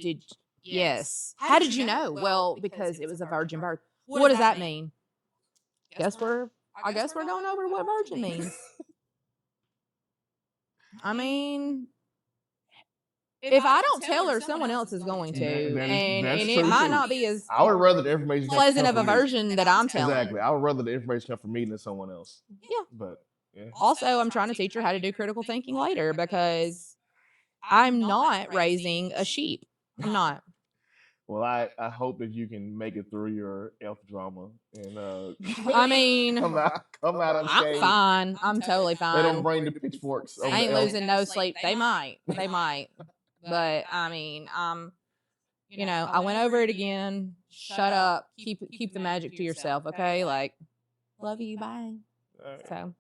Yes. How did you know? Well, because it was a virgin birth. What does that mean? I guess we're going over what virgin means. I mean, if I don't tell her, someone else is going to, and it might not be as I would rather the information pleasant come of a from me. version that I'm telling. Exactly. I would rather the information come from me than someone else. Yeah. But yeah. Also, I'm trying to teach her how to do critical thinking later, because I'm not raising a sheep. I'm not. Well, I hope that you can make it through your elf drama and I mean, come out I'm unscathed. fine. I'm totally They don't fine. bring the pitchforks. I ain't losing no sleep. They might. But I mean, you know, I went over it again. Shut up. Keep the magic to yourself, okay? Like, love you. Bye. Right. So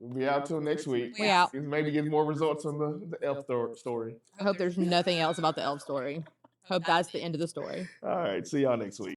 We'll be out till next week. we out. Maybe get more results on the elf story. I hope there's nothing else about the elf story. Hope that's the end of the story. All right. See y'all next week.